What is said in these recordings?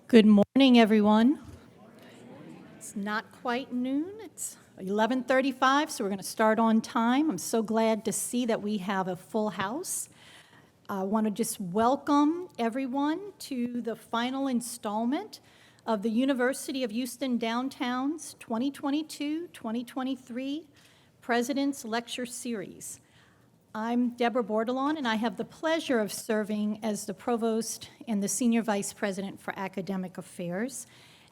Good morning, everyone. It's not quite noon. It's 11:35, so we're going to start on time. I'm so glad to see that we have a full house. I want to just welcome everyone to the final installment of the University of Houston Downtown's 2022-2023 President's Lecture Series. I'm Deborah Bordelon, and I have the pleasure of serving as the Provost and the Senior Vice President for Academic Affairs.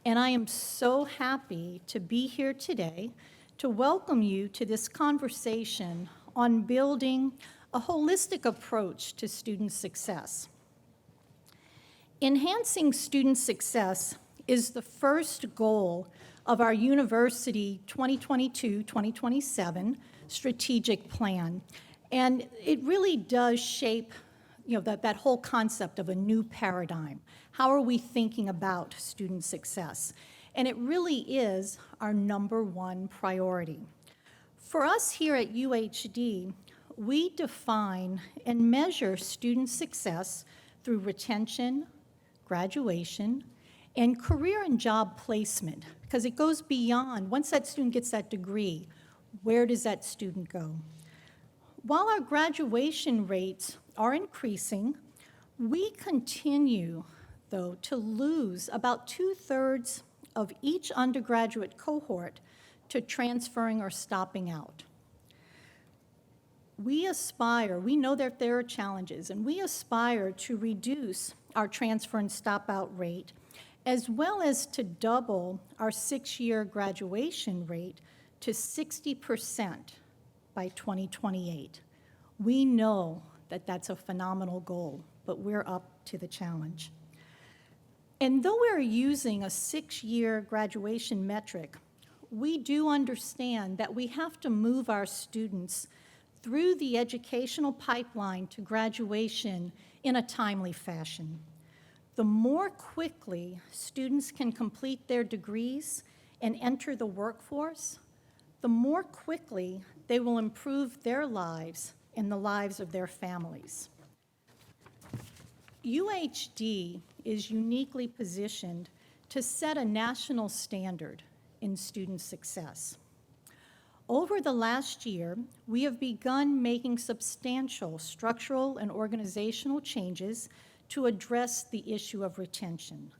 And I am so happy to be here today to welcome you to this conversation on building a holistic approach to student success. Enhancing student success is the first goal of our University 2022-2027 strategic plan. And it really does shape, that whole concept of a new paradigm. How are we thinking about student success? And it really is our number one priority. For us here at UHD, we define and measure student success through retention, graduation, and career and job placement, because it goes beyond, once that student gets that degree, where does that student go? While our graduation rates are increasing, we continue, though, to lose about 2/3 of each undergraduate cohort to transferring or stopping out. We know that there are challenges, and we aspire to reduce our transfer and stop out rate, as well as to double our 6-year graduation rate to 60% by 2028. We know that that's a phenomenal goal, but we're up to the challenge. And though we're using a 6-year graduation metric, we do understand that we have to move our students through the educational pipeline to graduation in a timely fashion. The more quickly students can complete their degrees and enter the workforce, the more quickly they will improve their lives and the lives of their families. UHD is uniquely positioned to set a national standard in student success. Over the last year, we have begun making substantial structural and organizational changes to address the issue of retention,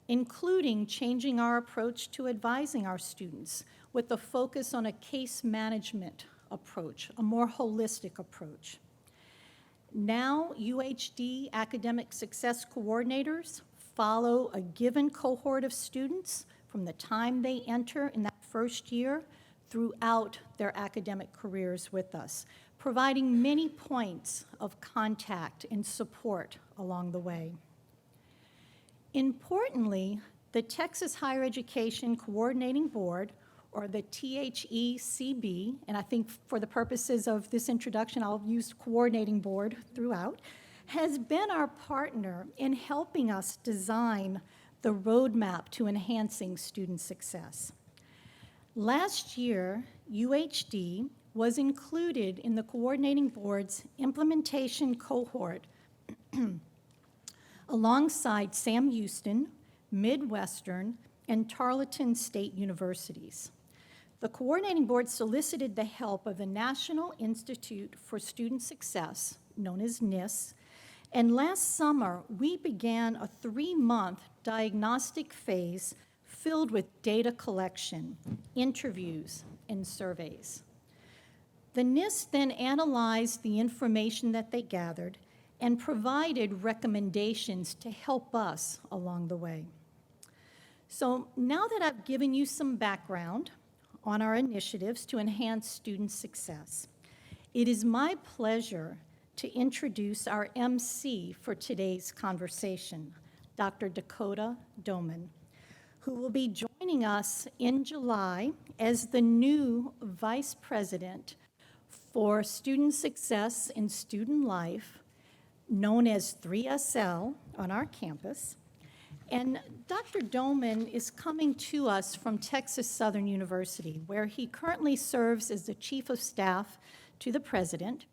including changing our approach to advising our students with a focus on a case management approach, a more holistic approach. Now, UHD academic success coordinators follow a given cohort of students from the time they enter in that first year throughout their academic careers with us, providing many points of contact and support along the way. Importantly, the Texas Higher Education Coordinating Board, or the THECB, and I think for the purposes of this introduction, I'll use coordinating board throughout, has been our partner in helping us design the roadmap to enhancing student success. Last year, UHD was included in the coordinating board's implementation cohort alongside Sam Houston, Midwestern, and Tarleton State Universities. The coordinating board solicited the help of the National Institute for Student Success, known as NISS, and last summer we began a 3-month diagnostic phase filled with data collection, interviews, and surveys. The NISS then analyzed the information that they gathered and provided recommendations to help us along the way. So now that I've given you some background on our initiatives to enhance student success, it is my pleasure to introduce our MC for today's conversation, Dr. Dakota Doman, who will be joining us in July as the new Vice President for Student Success in Student Life, known as 3SL on our campus. And Dr. Doman is coming to us from Texas Southern University, where he currently serves as the Chief of Staff to the President,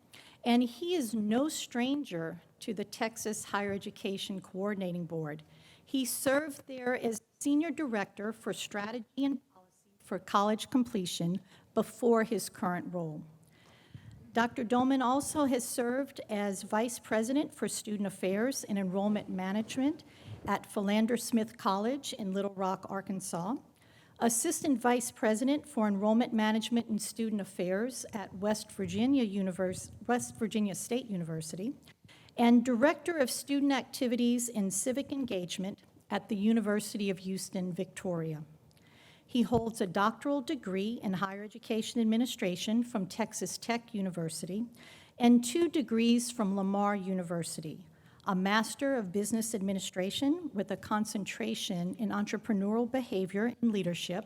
and he is no stranger to the Texas Higher Education Coordinating Board. He served there as Senior Director for Strategy and Policy for College Completion before his current role. Dr. Doman also has served as Vice President for Student Affairs and Enrollment Management at Philander Smith College in Little Rock, Arkansas, Assistant Vice President for Enrollment Management and Student Affairs at West Virginia State University, and Director of Student Activities and Civic Engagement at the University of Houston, Victoria. He holds a doctoral degree in higher education administration from Texas Tech University and 2 degrees from Lamar University, a Master of Business Administration with a concentration in entrepreneurial behavior and leadership,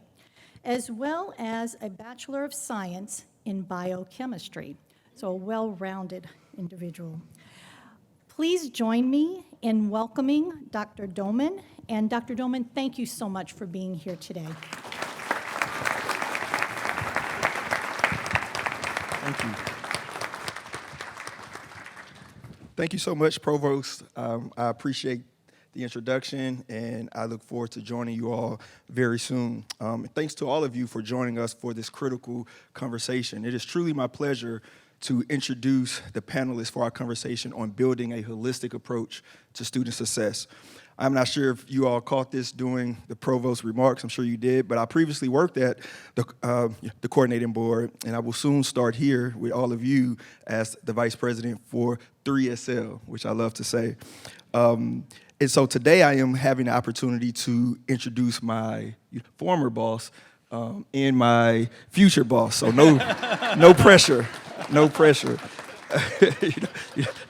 as well as a Bachelor of Science in Biochemistry, so a well-rounded individual. Please join me in welcoming Dr. Doman. And Dr. Doman, thank you so much for being here today. Thank you. Thank you so much, Provost. I appreciate the introduction, and I look forward to joining you all very soon. Thanks to all of you for joining us for this critical conversation. It is truly my pleasure to introduce the panelists for our conversation on building a holistic approach to student success. I'm not sure if you all caught this during the Provost's remarks. I'm sure you did, but I previously worked at the coordinating board, and I will soon start here with all of you as the vice president for 3SL, which I love to say. And so today I am having the opportunity to introduce my former boss and my future boss. So no pressure, no pressure.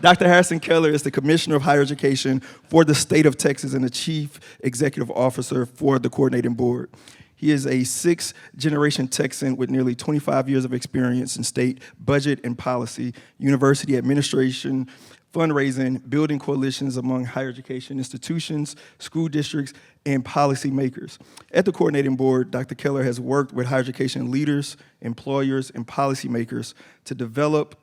Dr. Harrison Keller is the Commissioner of Higher Education for the state of Texas and the Chief Executive Officer for the Coordinating Board. He is a 6th-generation Texan with nearly 25 years of experience in state budget and policy, university administration, fundraising, building coalitions among higher education institutions, school districts, and policymakers. At the Coordinating Board, Dr. Keller has worked with higher education leaders, employers, and policymakers to develop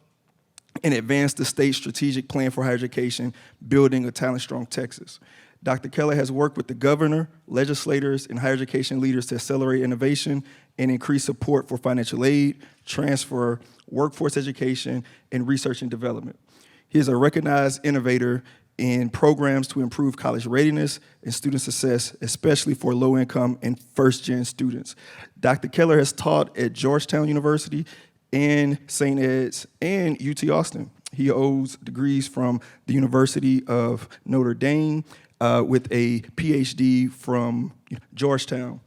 and advance the state's strategic plan for higher education, building a talent-strong Texas. Dr. Keller has worked with the governor, legislators, and higher education leaders to accelerate innovation and increase support for financial aid, transfer, workforce education, and research and development. He is a recognized innovator in programs to improve college readiness and student success, especially for low-income and first-gen students. Dr. Keller has taught at Georgetown University and St. Ed's and UT Austin. He holds degrees from the University of Notre Dame with a Ph.D. from Georgetown.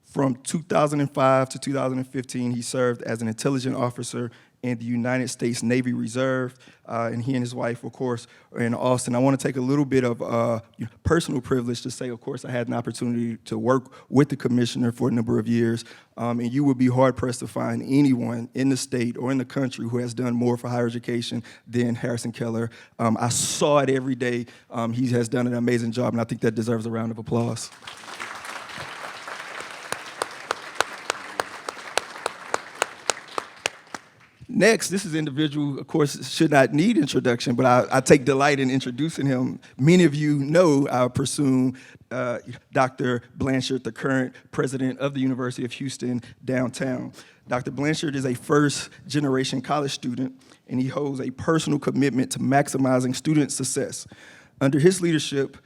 From 2005 to 2015, he served as an intelligence officer in the United States Navy Reserve, and he and his wife, of course, are in Austin. I want to take a little bit of personal privilege to say, of course, I had an opportunity to work with the commissioner for a number of years, and you would be hard-pressed to find anyone in the state or in the country who has done more for higher education than Harrison Keller. I saw it every day. He has done an amazing job, and I think that deserves a round of applause. Next, this is an individual, of course, should not need introduction, but I take delight in introducing him. Many of you know, I presume, Dr. Blanchard, the current president of the University of Houston downtown. Dr. Blanchard is a first-generation college student, and he holds a personal commitment to maximizing student success. Under his leadership,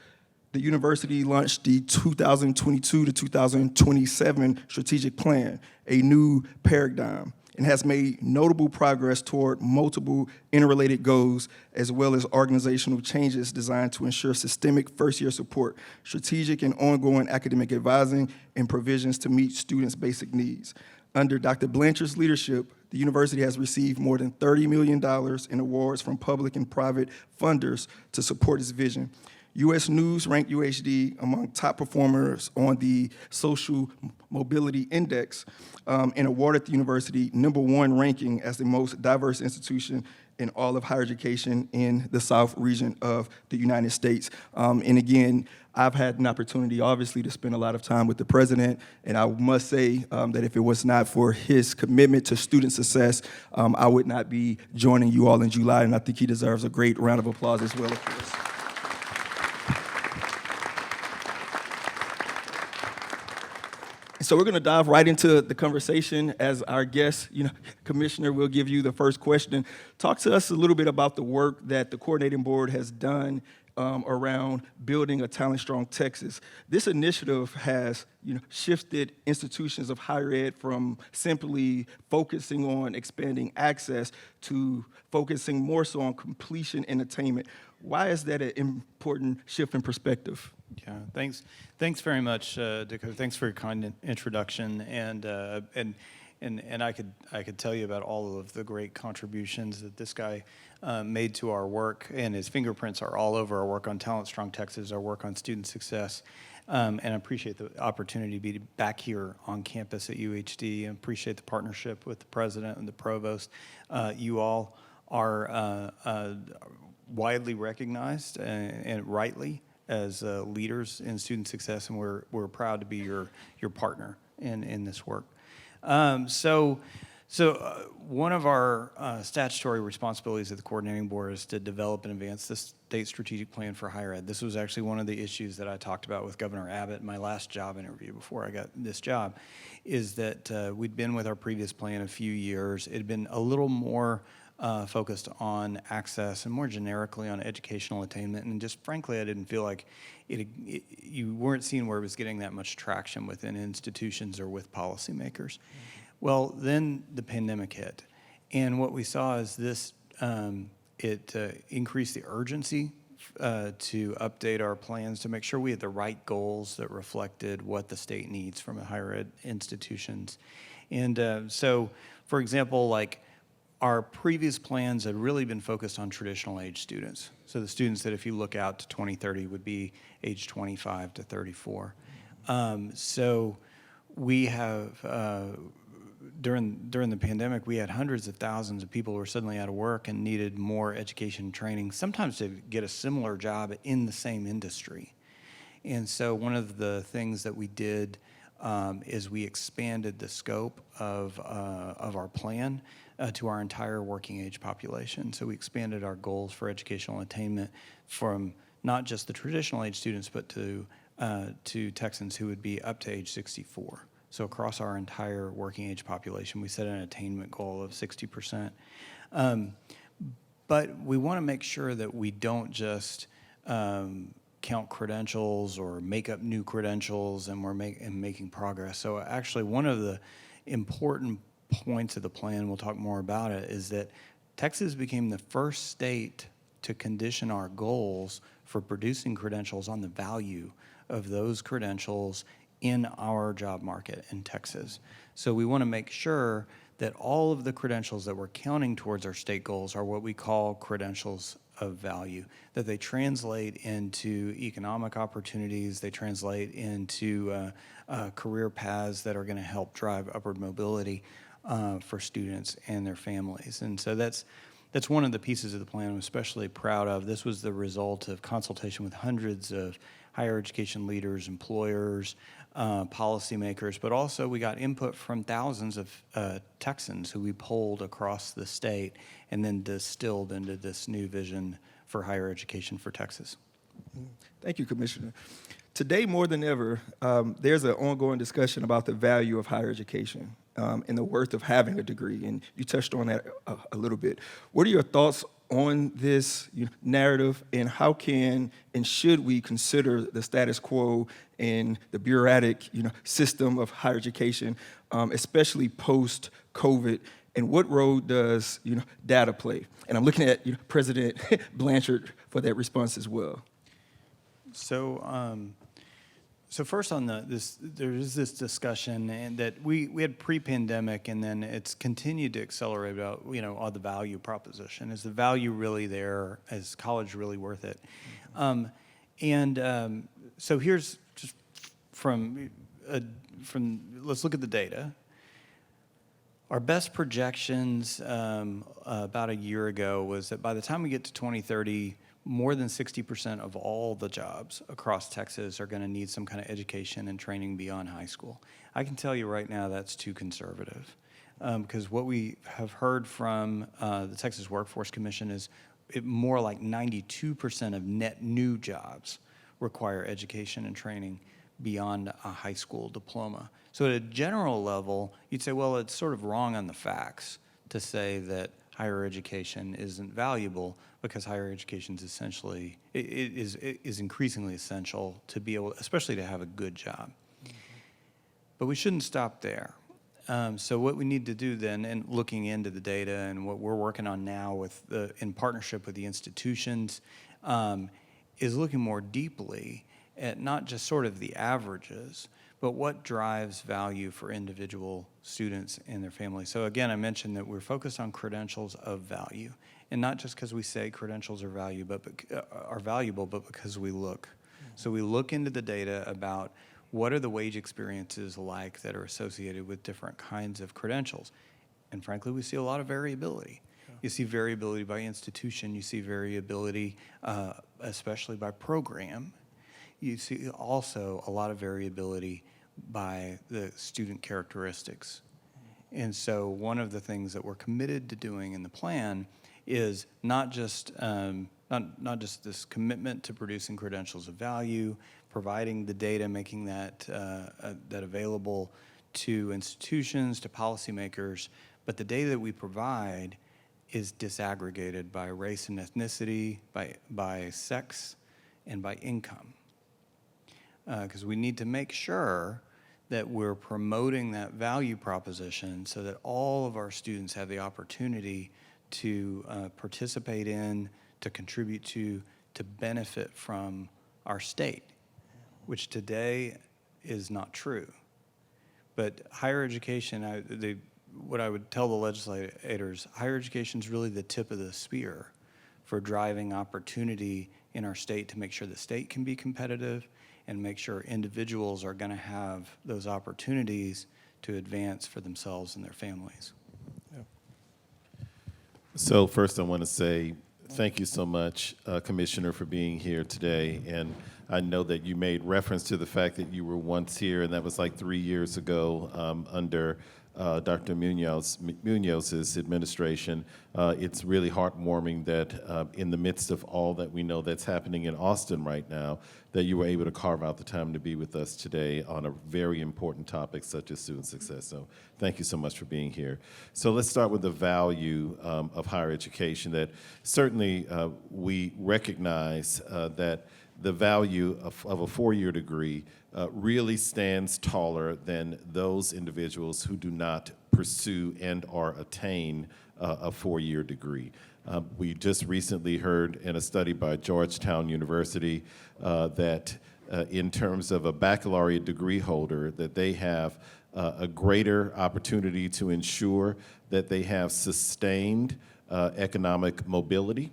the university launched the 2022 to 2027 strategic plan, a new paradigm, and has made notable progress toward multiple interrelated goals, as well as organizational changes designed to ensure systemic first-year support, strategic and ongoing academic advising, and provisions to meet students' basic needs. Under Dr. Blanchard's leadership, the university has received more than $30 million in awards from public and private funders to support its vision. U.S. News ranked UHD among top performers on the Social Mobility Index and awarded the university #1 ranking as the most diverse institution in all of higher education in the South region of the United States. And again, I've had an opportunity, obviously, to spend a lot of time with the president, and I must say that if it was not for his commitment to student success, I would not be joining you all in July, and I think he deserves a great round of applause as well, of course. So we're going to dive right into the conversation. As our guest, Commissioner, will give you the first question. Talk to us a little bit about the work that the coordinating board has done around building a talent-strong Texas. This initiative has, shifted institutions of higher ed from simply focusing on expanding access to focusing more so on completion and attainment. Why is that an important shift in perspective? Yeah, thanks very much, Dakota. Thanks for your kind introduction, and I could tell you about all of the great contributions that this guy made to our work, and his fingerprints are all over our work on Talent Strong Texas, our work on student success, and I appreciate the opportunity to be back here on campus at UHD, and appreciate the partnership with the president and the provost. You all are widely recognized and rightly as leaders in student success, and we're proud to be your partner in this work. So one of our statutory responsibilities at the coordinating board is to develop and advance the state strategic plan for higher ed. This was actually one of the issues that I talked about with Governor Abbott in my last job interview before I got this job, is that we'd been with our previous plan a few years. It had been a little more focused on access and more generically on educational attainment, and just frankly, I didn't feel like you weren't seeing where it was getting that much traction within institutions or with policymakers. Well, then the pandemic hit, and what we saw is this, it increased the urgency to update our plans to make sure we had the right goals that reflected what the state needs from the higher ed institutions. And so, for example, like, our previous plans had really been focused on traditional age students. So the students that, if you look out to 2030, would be age 25 to 34. So we have, during the pandemic, we had hundreds of thousands of people who were suddenly out of work and needed more education and training, sometimes to get a similar job in the same industry. And so one of the things that we did is we expanded the scope of our plan to our entire working age population. So we expanded our goals for educational attainment from not just the traditional age students, but to Texans who would be up to age 64. So across our entire working age population, we set an attainment goal of 60%. But we want to make sure that we don't just count credentials or make up new credentials, and we're making progress. So actually, one of the important points of the plan, we'll talk more about it, is that Texas became the first state to condition our goals for producing credentials on the value of those credentials in our job market in Texas. So we want to make sure that all of the credentials that we're counting towards our state goals are what we call credentials of value, that they translate into economic opportunities, they translate into career paths that are going to help drive upward mobility for students and their families. And so that's one of the pieces of the plan I'm especially proud of. This was the result of consultation with hundreds of higher education leaders, employers, policymakers, but also we got input from thousands of Texans who we polled across the state and then distilled into this new vision for higher education for Texas. Thank you, Commissioner. Today, more than ever, there's an ongoing discussion about the value of higher education and the worth of having a degree, and you touched on that a little bit. What are your thoughts on this narrative, and how can and should we consider the status quo and the bureaucratic system of higher education, especially post-COVID, and what role does data play? And I'm looking at President Blanchard for that response as well. So first on there is this discussion, and that we had pre-pandemic, and then it's continued to accelerate about on the value proposition. Is the value really there? Is college really worth it? So here's just from let's look at the data. Our best projections about a year ago was that by the time we get to 2030, more than 60% of all the jobs across Texas are going to need some kind of education and training beyond high school. I can tell you right now that's too conservative, because what we have heard from the Texas Workforce Commission is more like 92% of net new jobs require education and training beyond a high school diploma. So at a general level, you'd say, well, it's sort of wrong on the facts to say that higher education isn't valuable, because higher education is essentially, it is increasingly essential to be able, especially to have a good job. But we shouldn't stop there. So what we need to do then, and looking into the data and what we're working on now with in partnership with the institutions, is looking more deeply at not just sort of the averages, but what drives value for individual students and their families. So again, I mentioned that we're focused on credentials of value, and not just because we say credentials are valuable, but because we look. So we look into the data about what are the wage experiences like that are associated with different kinds of credentials. And frankly, we see a lot of variability. You see variability by institution. You see variability, especially by program. You see also a lot of variability by the student characteristics. And so one of the things that we're committed to doing in the plan is not just this commitment to producing credentials of value, providing the data, making that available to institutions, to policymakers, but the data that we provide is disaggregated by race and ethnicity, by sex, and by income. Because we need to make sure that we're promoting that value proposition so that all of our students have the opportunity to participate in, to contribute to benefit from our state, which today is not true. But higher education, what I would tell the legislators, higher education is really the tip of the spear for driving opportunity in our state to make sure the state can be competitive and make sure individuals are going to have those opportunities to advance for themselves and their families. So first I want to say thank you so much, Commissioner, for being here today. And I know that you made reference to the fact that you were once here, and that was like 3 years ago under Dr. Munoz's administration. It's really heartwarming that in the midst of all that we know that's happening in Austin right now, that you were able to carve out the time to be with us today on a very important topic such as student success. So thank you so much for being here. So let's start with the value of higher education, that certainly we recognize that the value of a four-year degree really stands taller than those individuals who do not pursue and or attain a four-year degree. We just recently heard in a study by Georgetown University that in terms of a baccalaureate degree holder, that they have a greater opportunity to ensure that they have sustained economic mobility,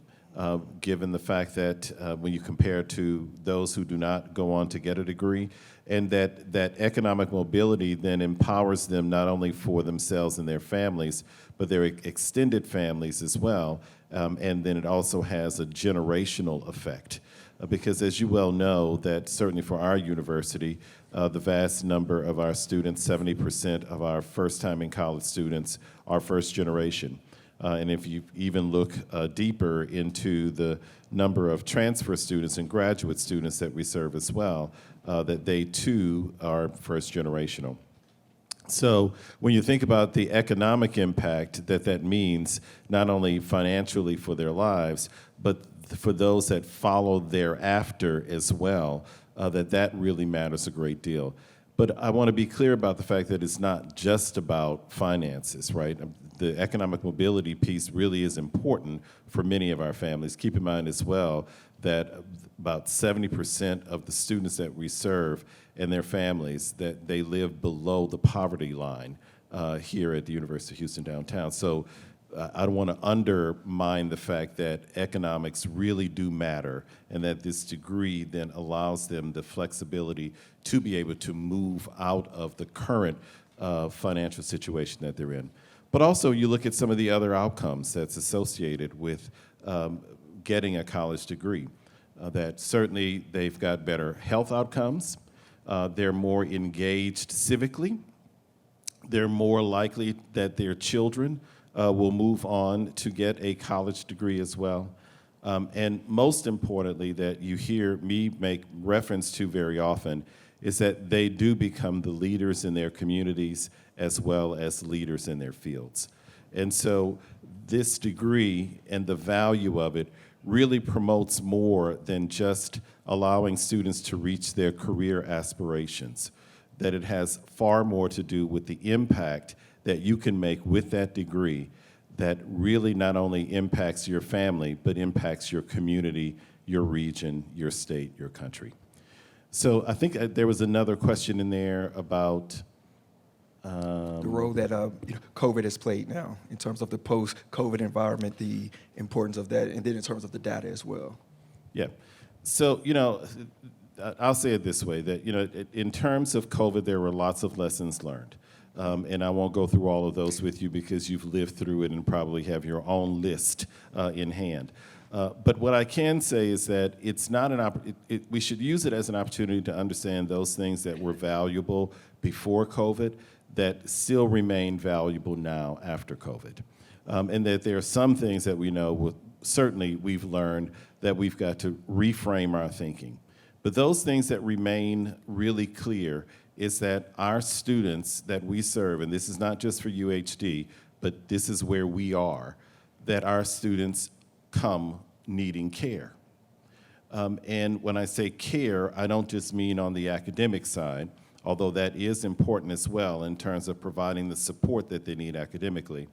given the fact that when you compare to those who do not go on to get a degree, and that economic mobility then empowers them not only for themselves and their families, but their extended families as well. And then it also has a generational effect. Because as you well know, that certainly for our university, the vast number of our students, 70% of our first-time in college students are first generation. And if you even look deeper into the number of transfer students and graduate students that we serve as well, that they too are first generational. So when you think about the economic impact that means, not only financially for their lives, but for those that follow thereafter as well, that really matters a great deal. But I want to be clear about the fact that it's not just about finances, right? The economic mobility piece really is important for many of our families. Keep in mind as well that about 70% of the students that we serve and their families, that they live below the poverty line here at the University of Houston downtown. So I don't want to undermine the fact that economics really do matter, and that this degree then allows them the flexibility to be able to move out of the current financial situation that they're in. But also you look at some of the other outcomes that's associated with getting a college degree, that certainly they've got better health outcomes, they're more engaged civically, they're more likely that their children will move on to get a college degree as well. And most importantly, that you hear me make reference to very often, is that they do become the leaders in their communities as well as leaders in their fields. And so this degree and the value of it really promotes more than just allowing students to reach their career aspirations, that it has far more to do with the impact that you can make with that degree that really not only impacts your family, but impacts your community, your region, your state, your country. So I think there was another question in there about The role that COVID has played now in terms of the post-COVID environment, the importance of that, and then in terms of the data as well. Yeah. So, I'll say it this way, that, in terms of COVID, there were lots of lessons learned. And I won't go through all of those with you because you've lived through it and probably have your own list in hand. But what I can say is that it's not we should use it as an opportunity to understand those things that were valuable before COVID that still remain valuable now after COVID. And that there are some things that we know, certainly we've learned that we've got to reframe our thinking. But those things that remain really clear is that our students that we serve, and this is not just for UHD, but this is where we are, that our students come needing care. And when I say care, I don't just mean on the academic side, although that is important as well in terms of providing the support that they need academically.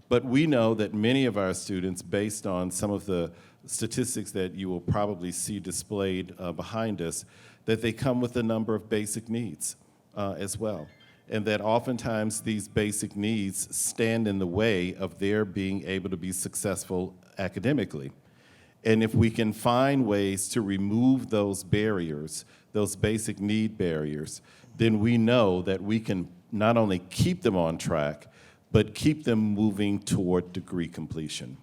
But we know that many of our students, based on some of the statistics that you will probably see displayed behind us, that they come with a number of basic needs as well. And that oftentimes these basic needs stand in the way of their being able to be successful academically. And if we can find ways to remove those barriers, those basic need barriers, then we know that we can not only keep them on track, but keep them moving toward degree completion.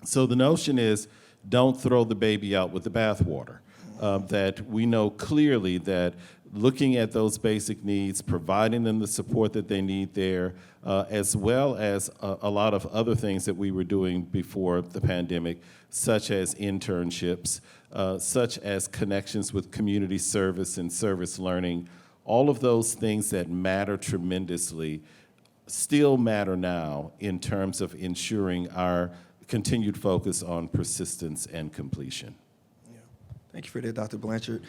So the notion is, don't throw the baby out with the bathwater. That we know clearly that looking at those basic needs, providing them the support that they need there, as well as a lot of other things that we were doing before the pandemic, such as internships, such as connections with community service and service learning, all of those things that matter tremendously still matter now in terms of ensuring our continued focus on persistence and completion. Yeah. Thank you for that, Dr. Blanchard.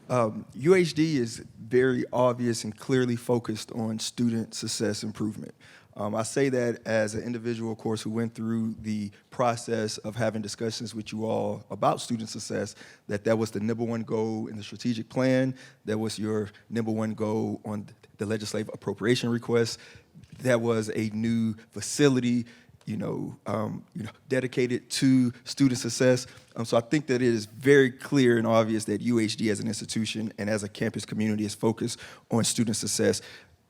UHD is very obvious and clearly focused on student success improvement. I say that as an individual, of course, who went through the process of having discussions with you all about student success, that was the number one goal in the strategic plan. That was your number one goal on the legislative appropriation request. That was a new facility, dedicated to student success. So I think that it is very clear and obvious that UHD as an institution and as a campus community is focused on student success.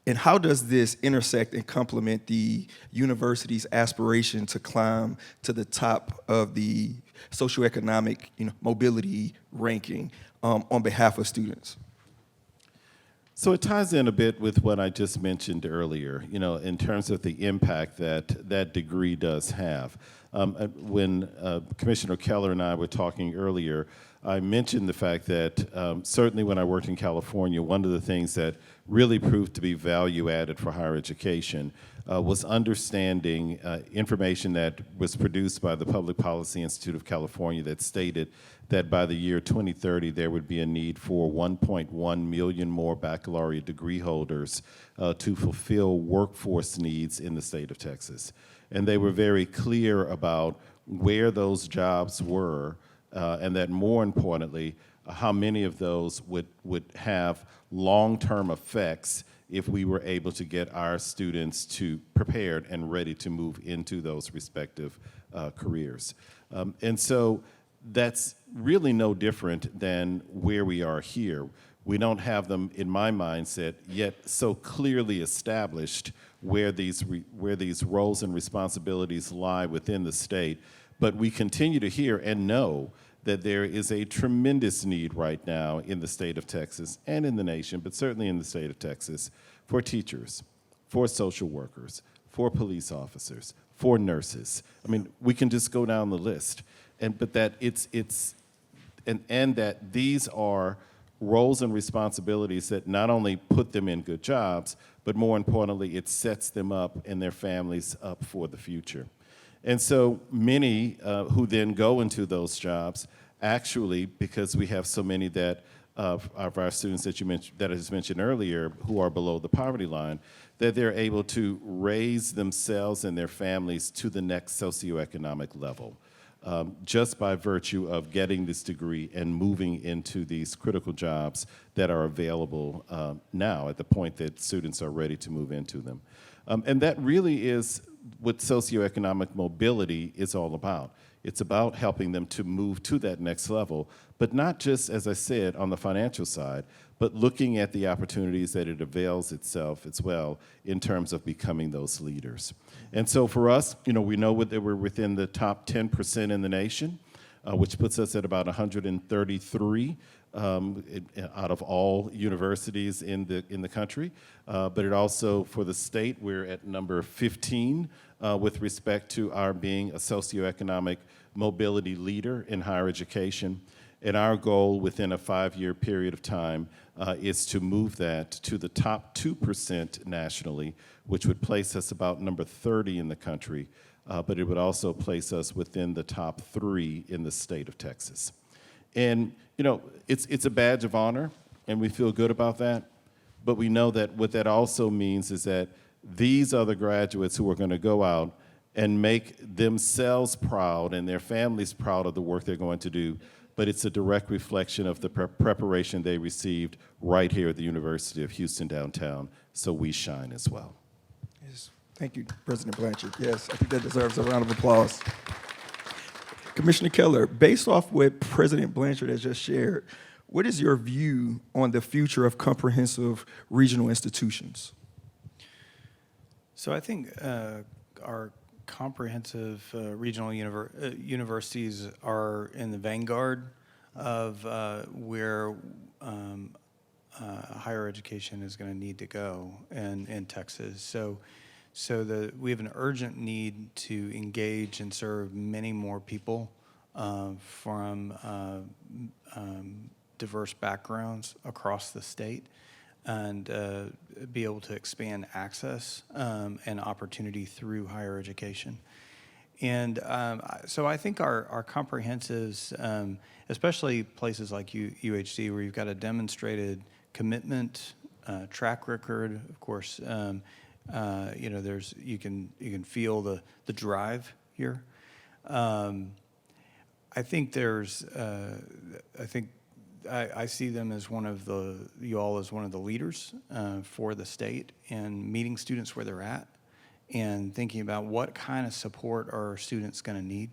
And how does this intersect and complement the university's aspiration to climb to the top of the socioeconomic mobility ranking on behalf of students? So it ties in a bit with what I just mentioned earlier, in terms of the impact that that degree does have. When Commissioner Keller and I were talking earlier, I mentioned the fact that certainly when I worked in California, one of the things that really proved to be value added for higher education was understanding information that was produced by the Public Policy Institute of California that stated that by the year 2030, there would be a need for 1.1 million more baccalaureate degree holders to fulfill workforce needs in the state of Texas. And they were very clear about where those jobs were, and that more importantly, how many of those would have long-term effects if we were able to get our students prepared and ready to move into those respective careers. And so that's really no different than where we are here. We don't have them, in my mindset, yet so clearly established where these roles and responsibilities lie within the state, but we continue to hear and know that there is a tremendous need right now in the state of Texas and in the nation, but certainly in the state of Texas, for teachers, for social workers, for police officers, for nurses. I mean, we can just go down the list. But that that these are roles and responsibilities that not only put them in good jobs, but more importantly, it sets them up and their families up for the future. And so many who then go into those jobs, actually, because we have so many that of our students that you mentioned, that is mentioned earlier, who are below the poverty line, that they're able to raise themselves and their families to the next socioeconomic level, just by virtue of getting this degree and moving into these critical jobs that are available now at the point that students are ready to move into them. And that really is what socioeconomic mobility is all about. It's about helping them to move to that next level, but not just, as I said, on the financial side, but looking at the opportunities that it avails itself as well in terms of becoming those leaders. And so for us, we know that we're within the top 10% in the nation, which puts us at about 133 out of all universities in the country. But it also, for the state, we're at number 15 with respect to our being a socioeconomic mobility leader in higher education. And our goal within a 5-year period of time is to move that to the top 2% nationally, which would place us about number 30 in the country, but it would also place us within the top 3 in the state of Texas. And, it's a badge of honor, and we feel good about that, but we know that what that also means is that these are the graduates who are going to go out and make themselves proud and their families proud of the work they're going to do, but it's a direct reflection of the preparation they received right here at the University of Houston downtown, so we shine as well. Yes. Thank you, President Blanchard. Yes, I think that deserves a round of applause. Commissioner Keller, based off what President Blanchard has just shared, what is your view on the future of comprehensive regional institutions? So I think our comprehensive regional universities are in the vanguard of where higher education is going to need to go in Texas. So we have an urgent need to engage and serve many more people from diverse backgrounds across the state, and be able to expand access and opportunity through higher education. And so I think our comprehensives, especially places like UHD, where you've got a demonstrated commitment, track record, of course, there's you can feel the drive here. I think I see them as you all as one of the leaders for the state, and meeting students where they're at and thinking about what kind of support are students going to need.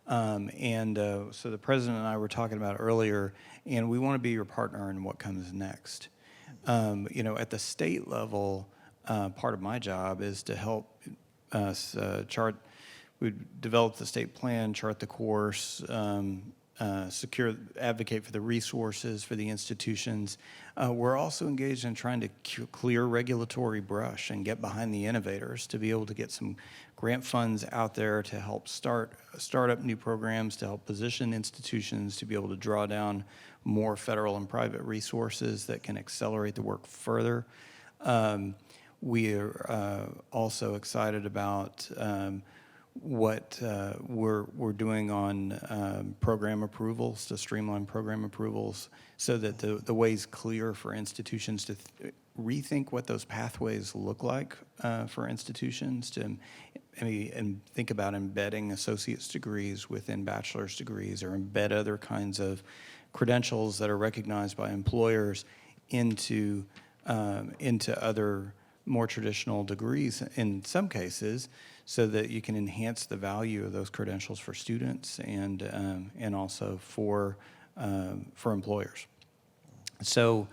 So the president and I were talking about earlier, and we want to be your partner in what comes next. At the state level, part of my job is to help us we develop the state plan, chart the course, advocate for the resources for the institutions. We're also engaged in trying to clear regulatory brush and get behind the innovators to be able to get some grant funds out there to help start up new programs, to help position institutions to be able to draw down more federal and private resources that can accelerate the work further. We are also excited about what we're doing on program approvals, to streamline program approvals so that the way's clear for institutions to rethink what those pathways look like for institutions, and think about embedding associate's degrees within bachelor's degrees, or embed other kinds of credentials that are recognized by employers into other more traditional degrees in some cases, so that you can enhance the value of those credentials for students and also for employers. So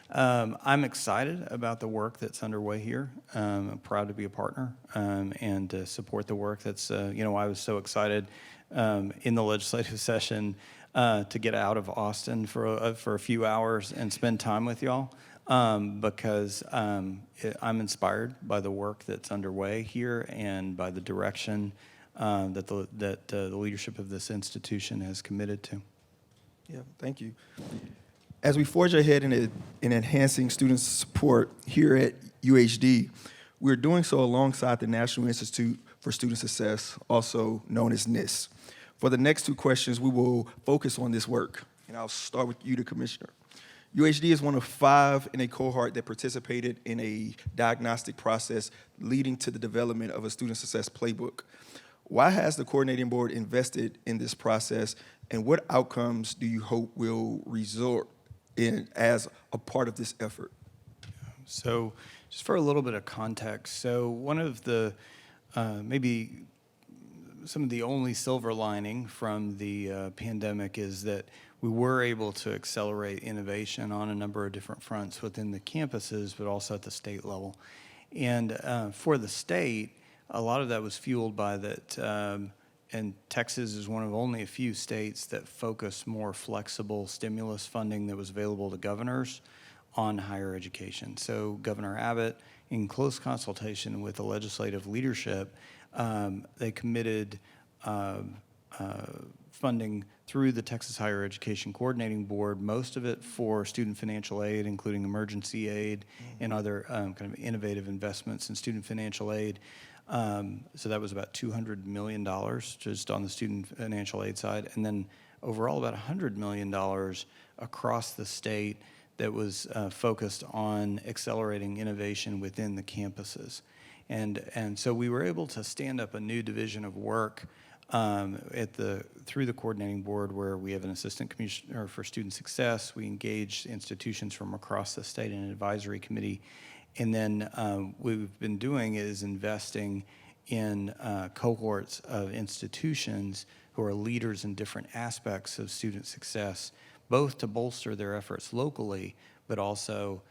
I'm excited about the work that's underway here. I'm proud to be a partner and to support the work that's, I was so excited in the legislative session to get out of Austin for a few hours and spend time with y'all. Because I'm inspired by the work that's underway here and by the direction that the leadership of this institution has committed to. Yeah, thank you. As we forge ahead in enhancing student support here at UHD, we're doing so alongside the National Institute for Student Success, also known as NIST. For the next two questions, we will focus on this work, and I'll start with you, the Commissioner. UHD is one of 5 in a cohort that participated in a diagnostic process leading to the development of a student success playbook. Why has the coordinating board invested in this process, and what outcomes do you hope will result in as a part of this effort? So just for a little bit of context, so one of the, maybe some of the only silver lining from the pandemic is that we were able to accelerate innovation on a number of different fronts within the campuses, but also at the state level. And for the state, a lot of that was fueled by that, and Texas is one of only a few states that focus more flexible stimulus funding that was available to governors on higher education. So Governor Abbott, in close consultation with the legislative leadership, they committed funding through the Texas Higher Education Coordinating Board, most of it for student financial aid, including emergency aid and other kind of innovative investments in student financial aid. So that was about $200 million just on the student financial aid side. And then overall about $100 million across the state that was focused on accelerating innovation within the campuses. And so we were able to stand up a new division of work through the coordinating board, where we have an assistant commissioner for student success. We engage institutions from across the state in an advisory committee. And then what we've been doing is investing in cohorts of institutions who are leaders in different aspects of student success, both to bolster their efforts locally, but also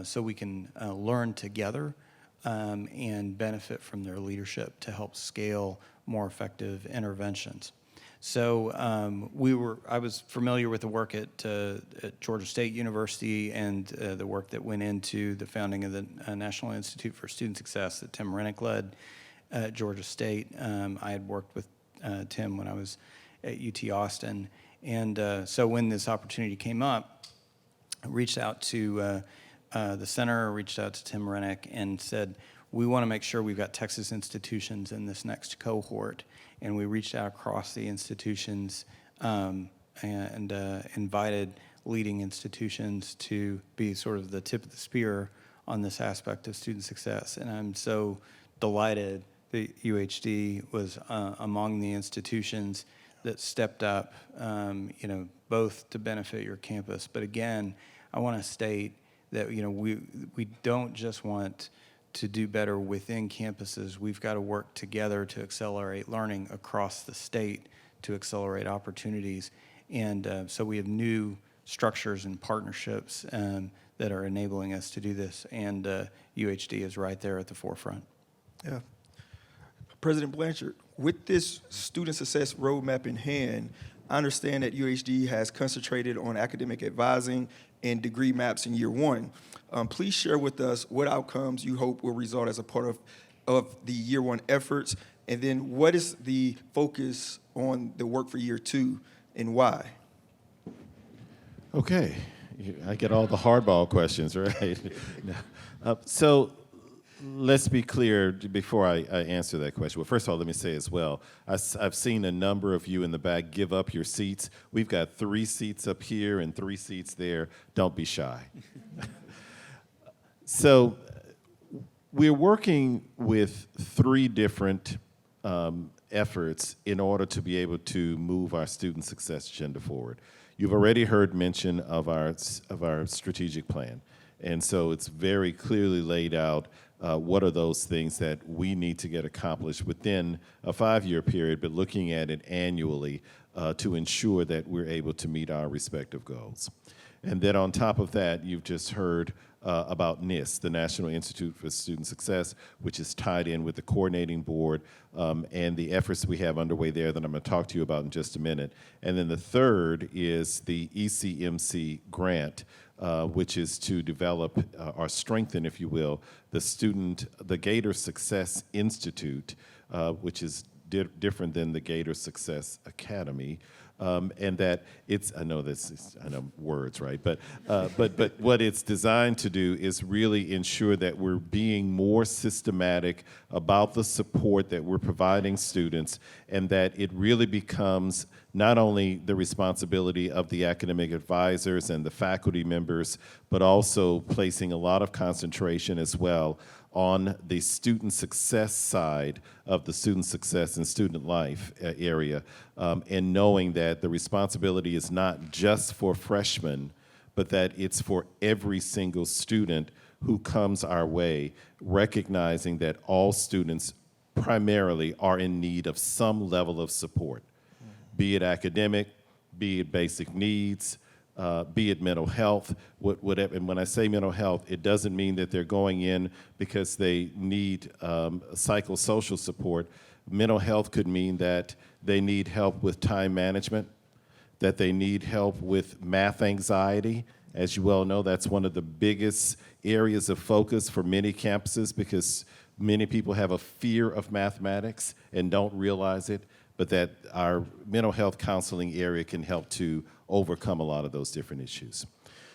so we can learn together and benefit from their leadership to help scale more effective interventions. So I was familiar with the work at Georgia State University and the work that went into the founding of the National Institute for Student Success that Tim Rennick led at Georgia State. I had worked with Tim when I was at UT Austin. And so when this opportunity came up, I reached out to the center, reached out to Tim Rennick and said, we want to make sure we've got Texas institutions in this next cohort. And we reached out across the institutions and invited leading institutions to be sort of the tip of the spear on this aspect of student success. And I'm so delighted that UHD was among the institutions that stepped up, both to benefit your campus. But again, I want to state that, we don't just want to do better within campuses. We've got to work together to accelerate learning across the state to accelerate opportunities. And so we have new structures and partnerships that are enabling us to do this. And UHD is right there at the forefront. Yeah. President Blanchard, with this student success roadmap in hand, I understand that UHD has concentrated on academic advising and degree maps in year one. Please share with us what outcomes you hope will result as a part of the year one efforts, and then what is the focus on the work for year two and why? Okay, I get all the hardball questions, right? So let's be clear before I answer that question. Well, first of all, let me say as well, I've seen a number of you in the back give up your seats. We've got 3 seats up here and 3 seats there. Don't be shy. So we're working with 3 different efforts in order to be able to move our student success agenda forward. You've already heard mention of our strategic plan. And so it's very clearly laid out what are those things that we need to get accomplished within a 5-year period, but looking at it annually to ensure that we're able to meet our respective goals. And then on top of that, you've just heard about NIST, the National Institute for Student Success, which is tied in with the coordinating board and the efforts we have underway there that I'm going to talk to you about in just a minute. And then the third is the ECMC grant, which is to develop or strengthen, if you will, the Gator Success Institute, which is different than the Gator Success Academy, and that I know words, right? But what it's designed to do is really ensure that we're being more systematic about the support that we're providing students, and that it really becomes not only the responsibility of the academic advisors and the faculty members, but also placing a lot of concentration as well on the student success side of the student success and student life area, and knowing that the responsibility is not just for freshmen, but that it's for every single student who comes our way, recognizing that all students primarily are in need of some level of support, be it academic, be it basic needs, be it mental health, whatever. And when I say mental health, it doesn't mean that they're going in because they need psychosocial support. Mental health could mean that they need help with time management, that they need help with math anxiety. As you well know, that's one of the biggest areas of focus for many campuses because many people have a fear of mathematics and don't realize it, but that our mental health counseling area can help to overcome a lot of those different issues.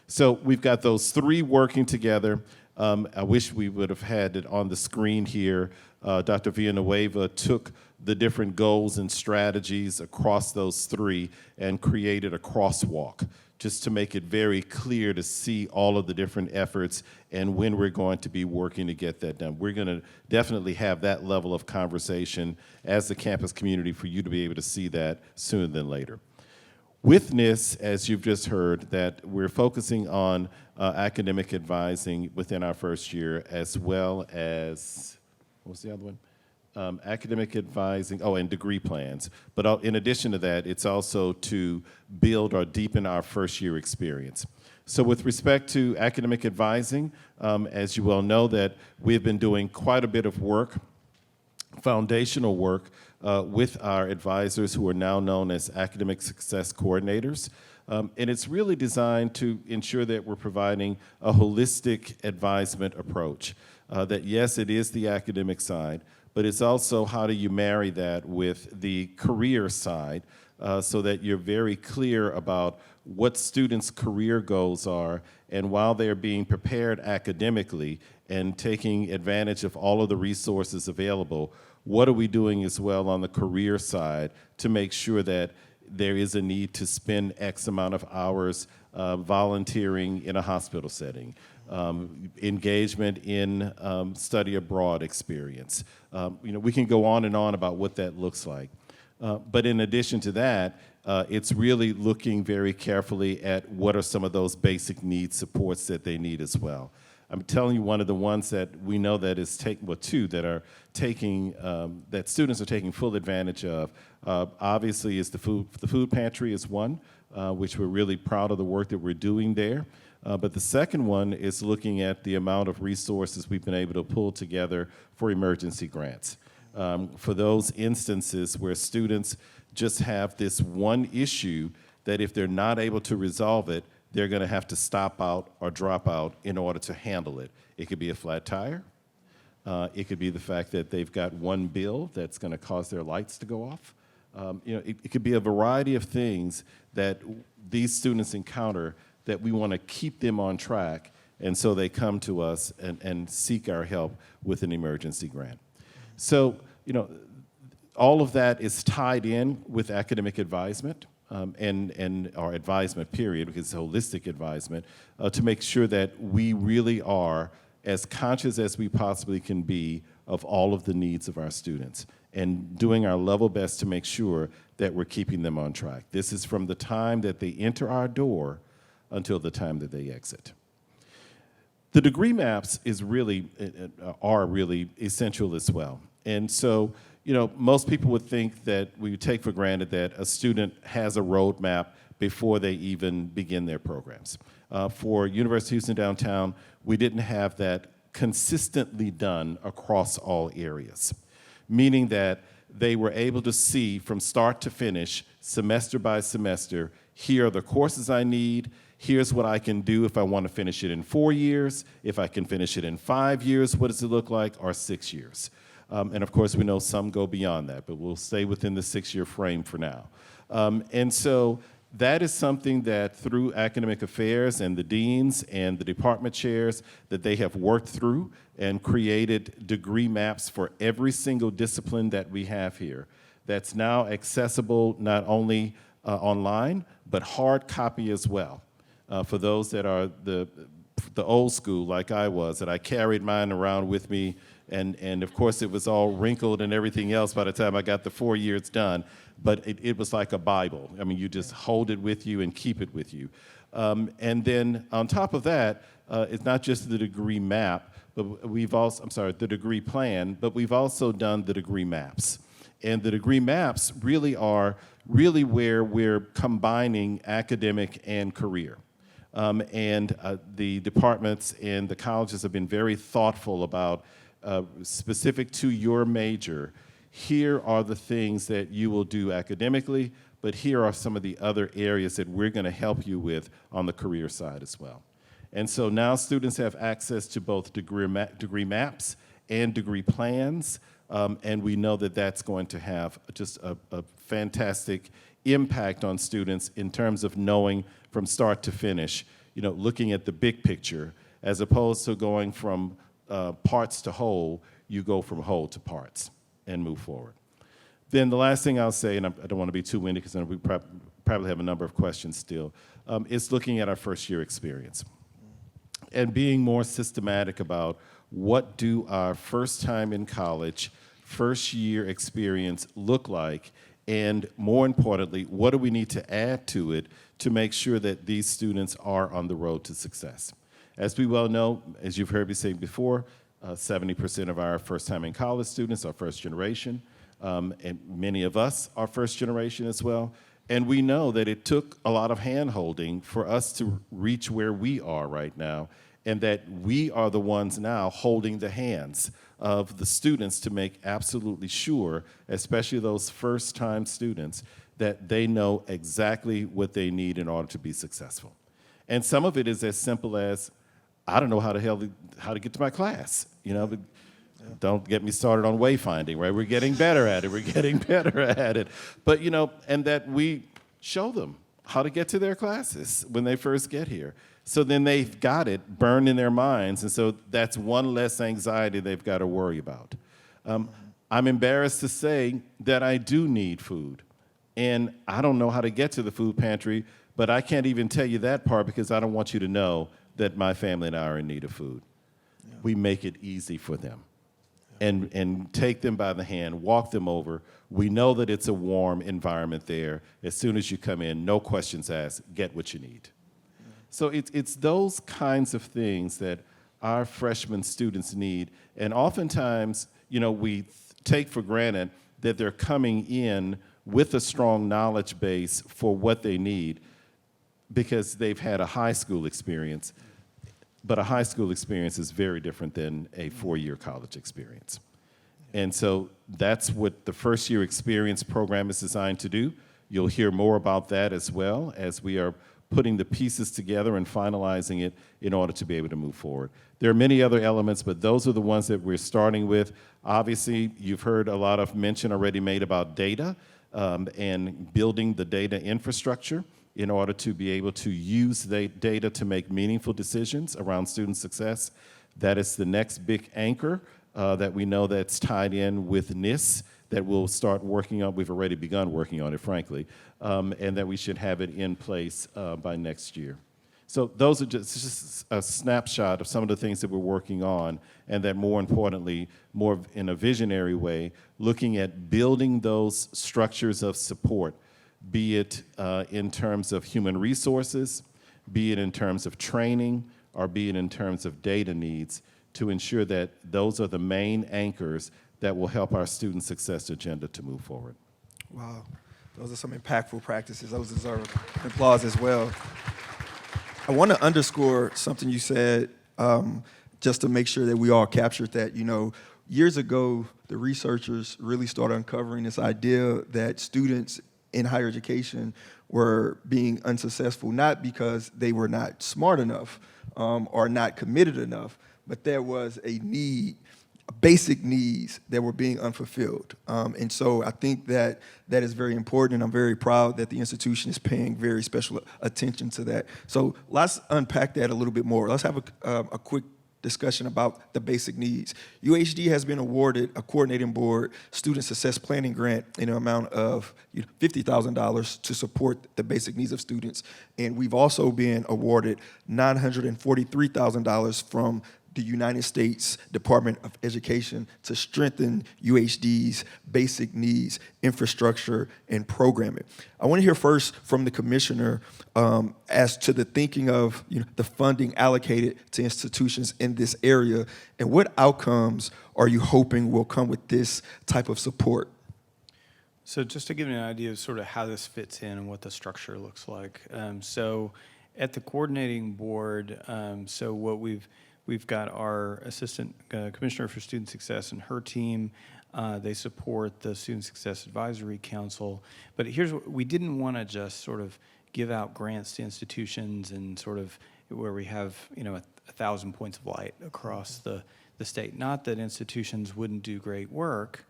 So we've got those three working together. I wish we would have had it on the screen here. Dr. Villanueva took the different goals and strategies across those three and created a crosswalk just to make it very clear to see all of the different efforts and when we're going to be working to get that done. We're going to definitely have that level of conversation as the campus community for you to be able to see that sooner than later. With NIST, as you've just heard, that we're focusing on academic advising within our first year, as well as, what was the other one? Academic advising, and degree plans. But in addition to that, it's also to build or deepen our first year experience. So with respect to academic advising, as you well know, that we've been doing quite a bit of work, foundational work, with our advisors who are now known as academic success coordinators. And it's really designed to ensure that we're providing a holistic advisement approach. That yes, it is the academic side, but it's also how do you marry that with the career side so that you're very clear about what students' career goals are, and while they're being prepared academically and taking advantage of all of the resources available, what are we doing as well on the career side to make sure that there is a need to spend X amount of hours volunteering in a hospital setting, engagement in study abroad experience. We can go on and on about what that looks like. But in addition to that, it's really looking very carefully at what are some of those basic needs supports that they need as well. I'm telling you, one of the ones that we know that is two that are taking, that students are taking full advantage of, obviously is the food pantry is one, which we're really proud of the work that we're doing there. But the second one is looking at the amount of resources we've been able to pull together for emergency grants. For those instances where students just have this one issue that if they're not able to resolve it, they're going to have to stop out or drop out in order to handle it. It could be a flat tire. It could be the fact that they've got one bill that's going to cause their lights to go off. It could be a variety of things that these students encounter that we want to keep them on track, and so they come to us and seek our help with an emergency grant. So, all of that is tied in with academic advisement. And our advisement period, because it's holistic advisement, to make sure that we really are as conscious as we possibly can be of all of the needs of our students and doing our level best to make sure that we're keeping them on track. This is from the time that they enter our door until the time that they exit. The degree maps are really essential as well. And so, most people would think that we would take for granted that a student has a roadmap before they even begin their programs. For University of Houston Downtown, we didn't have that consistently done across all areas, meaning that they were able to see from start to finish, semester by semester, here are the courses I need, here's what I can do if I want to finish it in 4 years, if I can finish it in 5 years, what does it look like, or 6 years. And of course, we know some go beyond that, but we'll stay within the 6-year frame for now. And so that is something that through academic affairs and the deans and the department chairs that they have worked through and created degree maps for every single discipline that we have here. That's now accessible not only online, but hard copy as well. For those that are the old school like I was, that I carried mine around with me, and of course it was all wrinkled and everything else by the time I got the 4 years done, but it was like a Bible. I mean, you just hold it with you and keep it with you. And then on top of that, it's not just the degree map, but we've also, the degree plan, but we've also done the degree maps. And the degree maps are where we're combining academic and career. The departments and the colleges have been very thoughtful about specific to your major. Here are the things that you will do academically, but here are some of the other areas that we're going to help you with on the career side as well. And so now students have access to both degree maps and degree plans, and we know that that's going to have just a fantastic impact on students in terms of knowing from start to finish, looking at the big picture, as opposed to going from parts to whole, you go from whole to parts and move forward. Then the last thing I'll say, and I don't want to be too windy because we probably have a number of questions still, is looking at our first year experience and being more systematic about what do our first time in college, first year experience look like, and more importantly, what do we need to add to it to make sure that these students are on the road to success. As we well know, as you've heard me say before, 70% of our first time in college students are first generation, and many of us are first generation as well. And we know that it took a lot of hand-holding for us to reach where we are right now, and that we are the ones now holding the hands of the students to make absolutely sure, especially those first-time students, that they know exactly what they need in order to be successful. And some of it is as simple as, I don't know how to get to my class, but don't get me started on wayfinding, right? We're getting better at it, But, and that we show them how to get to their classes when they first get here. So then they've got it burned in their minds, and so that's one less anxiety they've got to worry about. I'm embarrassed to say that I do need food, and I don't know how to get to the food pantry, but I can't even tell you that part because I don't want you to know that my family and I are in need of food. Yeah. We make it easy for them. And take them by the hand, walk them over. We know that it's a warm environment there. As soon as you come in, no questions asked, get what you need. Yeah. So it's those kinds of things that our freshman students need. And oftentimes, we take for granted that they're coming in with a strong knowledge base for what they need because they've had a high school experience. But a high school experience is very different than a 4-year college experience. And so that's what the first year experience program is designed to do. You'll hear more about that as well as we are putting the pieces together and finalizing it in order to be able to move forward. There are many other elements, but those are the ones that we're starting with. Obviously, you've heard a lot of mention already made about data and building the data infrastructure in order to be able to use the data to make meaningful decisions around student success. That is the next big anchor that we know that's tied in with NIST that we'll start working on. We've already begun working on it, frankly, and that we should have it in place by next year. So those are just a snapshot of some of the things that we're working on, and that more importantly, more in a visionary way, looking at building those structures of support, be it in terms of human resources, be it in terms of training, or be it in terms of data needs, to ensure that those are the main anchors that will help our student success agenda to move forward. Wow, those are some impactful practices. Those deserve applause as well. I want to underscore something you said, just to make sure that we all captured that. Years ago, the researchers really started uncovering this idea that students in higher education were being unsuccessful, not because they were not smart enough or not committed enough, but there was a need basic needs that were being unfulfilled. And so I think that that is very important, and I'm very proud that the institution is paying very special attention to that. So let's unpack that a little bit more. Let's have a quick discussion about the basic needs. UHD has been awarded a coordinating board student success planning grant in an amount of $50,000 to support the basic needs of students. And we've also been awarded $943,000 from the United States Department of Education to strengthen UHD's basic needs, infrastructure, and programming. I want to hear first from the commissioner as to the thinking of the funding allocated to institutions in this area, and what outcomes are you hoping will come with this type of support? So just to give you an idea of sort of how this fits in and what the structure looks like. So at the coordinating board, so what we've got our assistant commissioner for student success and her team. They support the Student Success Advisory Council. But here's what we didn't want to just sort of give out grants to institutions and sort of where we have 1,000 points of light across the state. Not that institutions wouldn't do great work,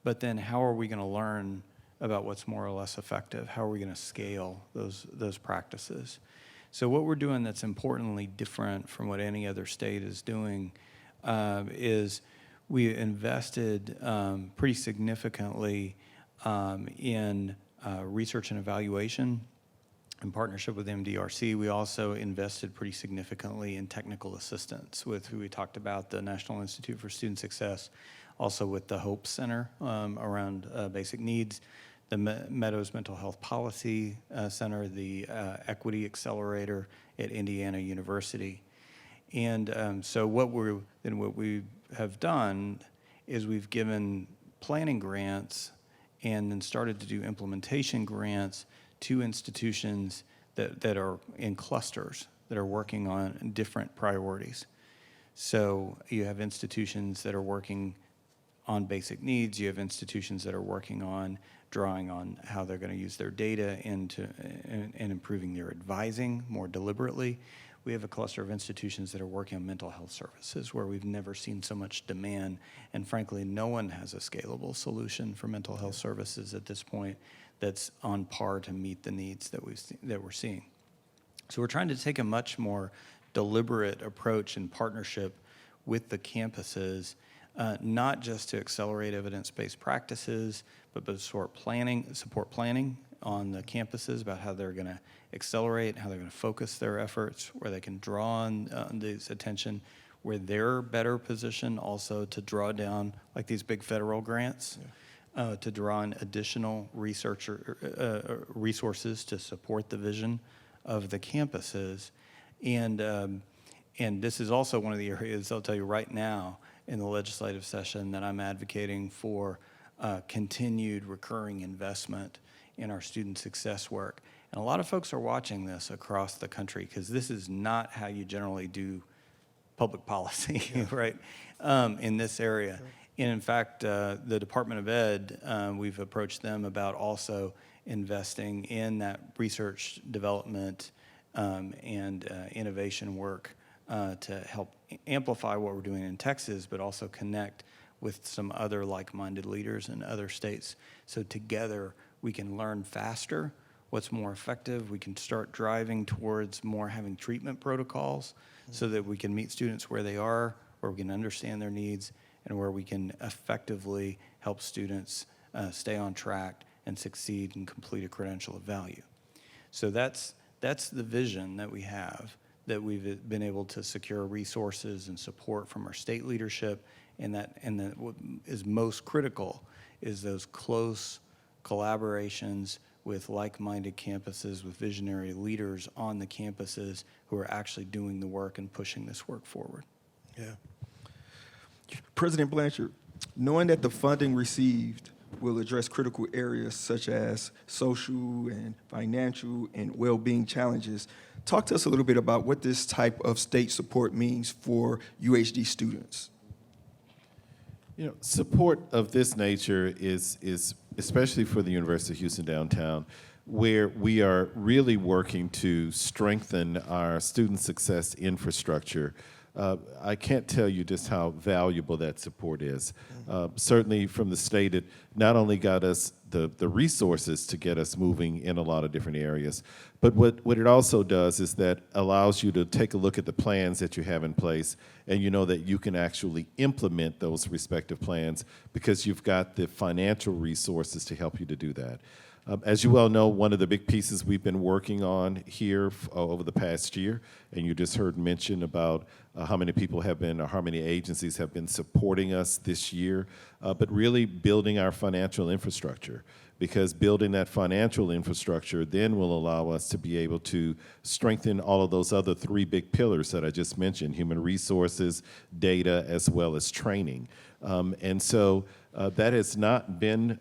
but then how are we going to learn about what's more or less effective? How are we going to scale those practices? So what we're doing that's importantly different from what any other state is doing is we invested pretty significantly in research and evaluation in partnership with MDRC. We also invested pretty significantly in technical assistance with who we talked about, the National Institute for Student Success, also with the Hope Center around basic needs, the Meadows Mental Health Policy Center, the Equity Accelerator at Indiana University. And so what we have done is we've given planning grants and then started to do implementation grants to institutions that are in clusters that are working on different priorities. So you have institutions that are working on basic needs, you have institutions that are working on drawing on how they're going to use their data and improving their advising more deliberately. We have a cluster of institutions that are working on mental health services where we've never seen so much demand, and frankly, no one has a scalable solution for mental health services at this point that's on par to meet the needs that we're seeing. So we're trying to take a much more deliberate approach in partnership with the campuses, not just to accelerate evidence-based practices, but support planning on the campuses about how they're going to accelerate, how they're going to focus their efforts, where they can draw on this attention, where they're better positioned also to draw down, like these big federal grants, to draw on additional resources to support the vision of the campuses. And this is also one of the areas, I'll tell you right now, in the legislative session that I'm advocating for continued recurring investment in our student success work. And a lot of folks are watching this across the country because this is not how you generally do public policy, right, in this area. Right. And in fact, the Department of Ed, we've approached them about also investing in that research development and innovation work to help amplify what we're doing in Texas, but also connect with some other like-minded leaders in other states. So together, we can learn faster what's more effective. We can start driving towards more having treatment protocols so that we can meet students where they are, where we can understand their needs, and where we can effectively help students stay on track and succeed and complete a credential of value. So that's the vision that we have, that we've been able to secure resources and support from our state leadership, and that what is most critical is those close collaborations with like-minded campuses, with visionary leaders on the campuses who are actually doing the work and pushing this work forward. Yeah. President Blanchard, knowing that the funding received will address critical areas such as social and financial and well-being challenges, talk to us a little bit about what this type of state support means for UHD students. Support of this nature is especially for the University of Houston downtown, where we are really working to strengthen our student success infrastructure. I can't tell you just how valuable that support is. Certainly from the state, it not only got us the resources to get us moving in a lot of different areas, but what it also does is that allows you to take a look at the plans that you have in place, and you know that you can actually implement those respective plans because you've got the financial resources to help you to do that. As you well know, one of the big pieces we've been working on here over the past year, and you just heard mention about how many people have been, or how many agencies have been supporting us this year, but really building our financial infrastructure. Because building that financial infrastructure then will allow us to be able to strengthen all of those other three big pillars that I just mentioned: human resources, data, as well as training. And so that has not been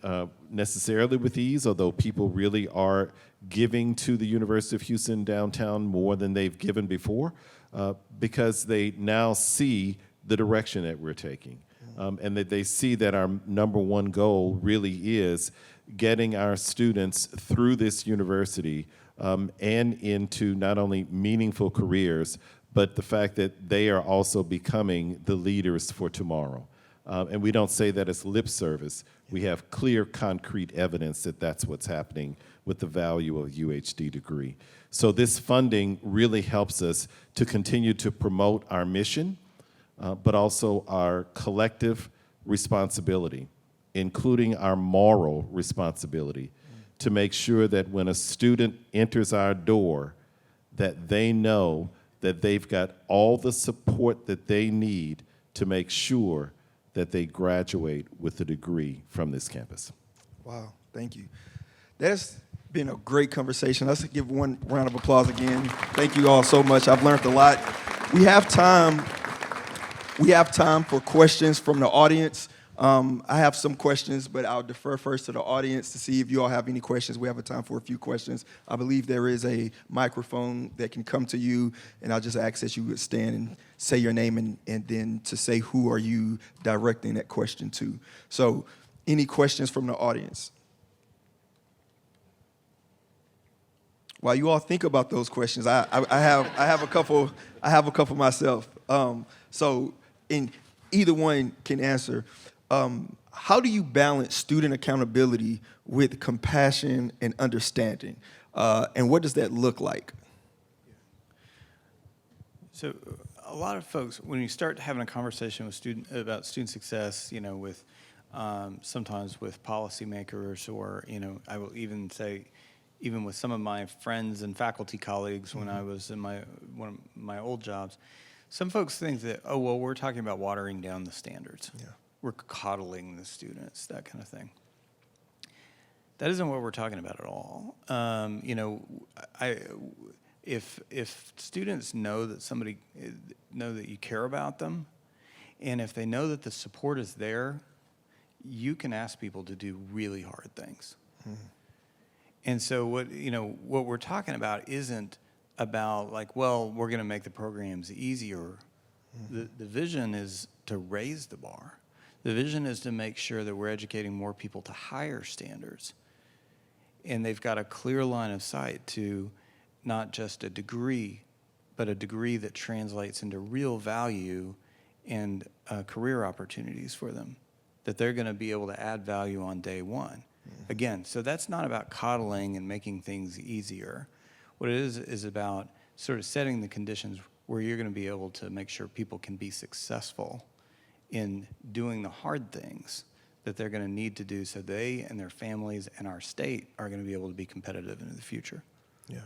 necessarily with ease, although people really are giving to the University of Houston downtown more than they've given before, because they now see the direction that we're taking. And that they see that our number one goal really is getting our students through this university and into not only meaningful careers, but the fact that they are also becoming the leaders for tomorrow. And we don't say that as lip service. We have clear, concrete evidence that that's what's happening with the value of a UHD degree. So this funding really helps us to continue to promote our mission, but also our collective responsibility, including our moral responsibility, to make sure that when a student enters our door, that they know that they've got all the support that they need to make sure that they graduate with a degree from this campus. Wow, thank you. That has been a great conversation. Let's give one round of applause again. Thank you all so much. I've learned a lot. We have time for questions from the audience. I have some questions, but I'll defer first to the audience to see if you all have any questions. We have a time for a few questions. I believe there is a microphone that can come to you, and I'll just ask that you would stand and say your name and then to say who are you directing that question to. So any questions from the audience? While you all think about those questions, I have a couple myself. So in either one can answer. How do you balance student accountability with compassion and understanding? And what does that look like? So a lot of folks, when you start having a conversation with about student success, with sometimes with policymakers, or I will even say, even with some of my friends and faculty colleagues when I was in one of my old jobs, some folks think that, oh, well, we're talking about watering down the standards. Yeah. We're coddling the students, that kind of thing. That isn't what we're talking about at all. If students know that you care about them, and if they know that the support is there, you can ask people to do really hard things. Mm-hmm. And so what we're talking about isn't about like, well, we're going to make the programs easier. Mm-hmm. The vision is to raise the bar. The vision is to make sure that we're educating more people to higher standards. And they've got a clear line of sight to not just a degree, but a degree that translates into real value and career opportunities for them, that they're going to be able to add value on day one. Mm-hmm. Again, so that's not about coddling and making things easier. What it is about sort of setting the conditions where you're going to be able to make sure people can be successful in doing the hard things that they're going to need to do so they and their families and our state are going to be able to be competitive into the future. Yeah,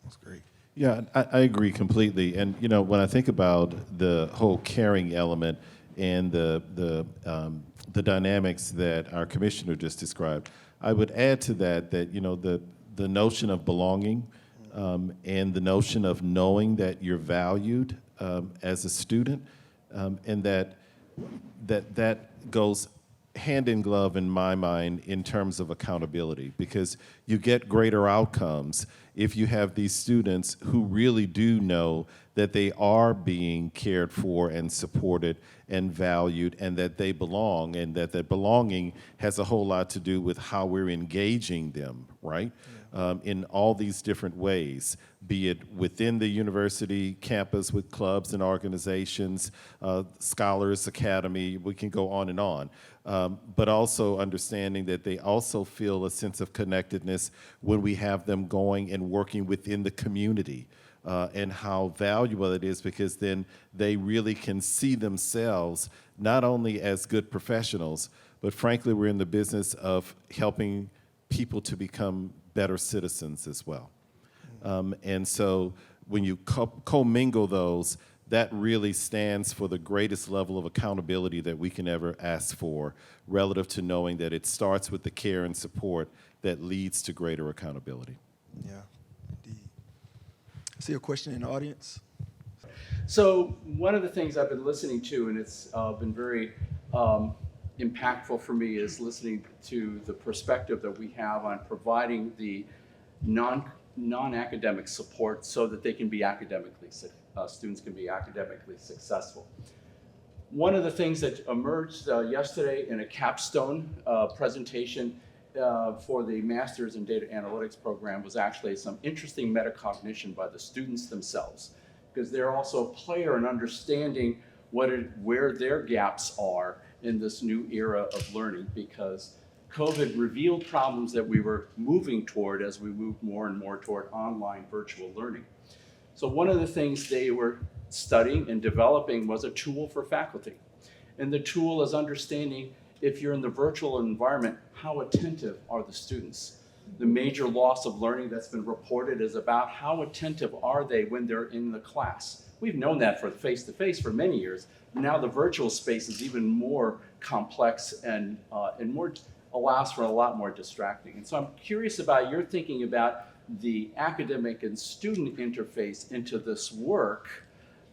that's great. Yeah, I agree completely. And when I think about the whole caring element and the dynamics that our commissioner just described, I would add to that the notion of belonging and the notion of knowing that you're valued as a student, and that goes hand in glove in my mind in terms of accountability, because you get greater outcomes if you have these students who really do know that they are being cared for and supported and valued and that they belong, and that their belonging has a whole lot to do with how we're engaging them, right? In all these different ways, be it within the university campus with clubs and organizations, Scholars Academy, we can go on and on. But also understanding that they also feel a sense of connectedness when we have them going and working within the community, and how valuable it is, because then they really can see themselves not only as good professionals, but frankly, we're in the business of helping people to become better citizens as well. And so when you commingle those, that really stands for the greatest level of accountability that we can ever ask for, relative to knowing that it starts with the care and support that leads to greater accountability. Yeah, indeed. I see a question in the audience. So one of the things I've been listening to, and it's been very impactful for me, is listening to the perspective that we have on providing the non-academic support so that they can be students can be academically successful. One of the things that emerged yesterday in a capstone presentation for the Master's in Data Analytics program was actually some interesting metacognition by the students themselves, because they're also a player in understanding where their gaps are in this new era of learning, because COVID revealed problems that we were moving toward as we moved more and more toward online virtual learning. So one of the things they were studying and developing was a tool for faculty. And the tool is understanding, if you're in the virtual environment, how attentive are the students? The major loss of learning that's been reported is about how attentive are they when they're in the class. We've known that for face-to-face for many years. Now the virtual space is even more complex and more allows for a lot more distracting. And so I'm curious about your thinking about the academic and student interface into this work,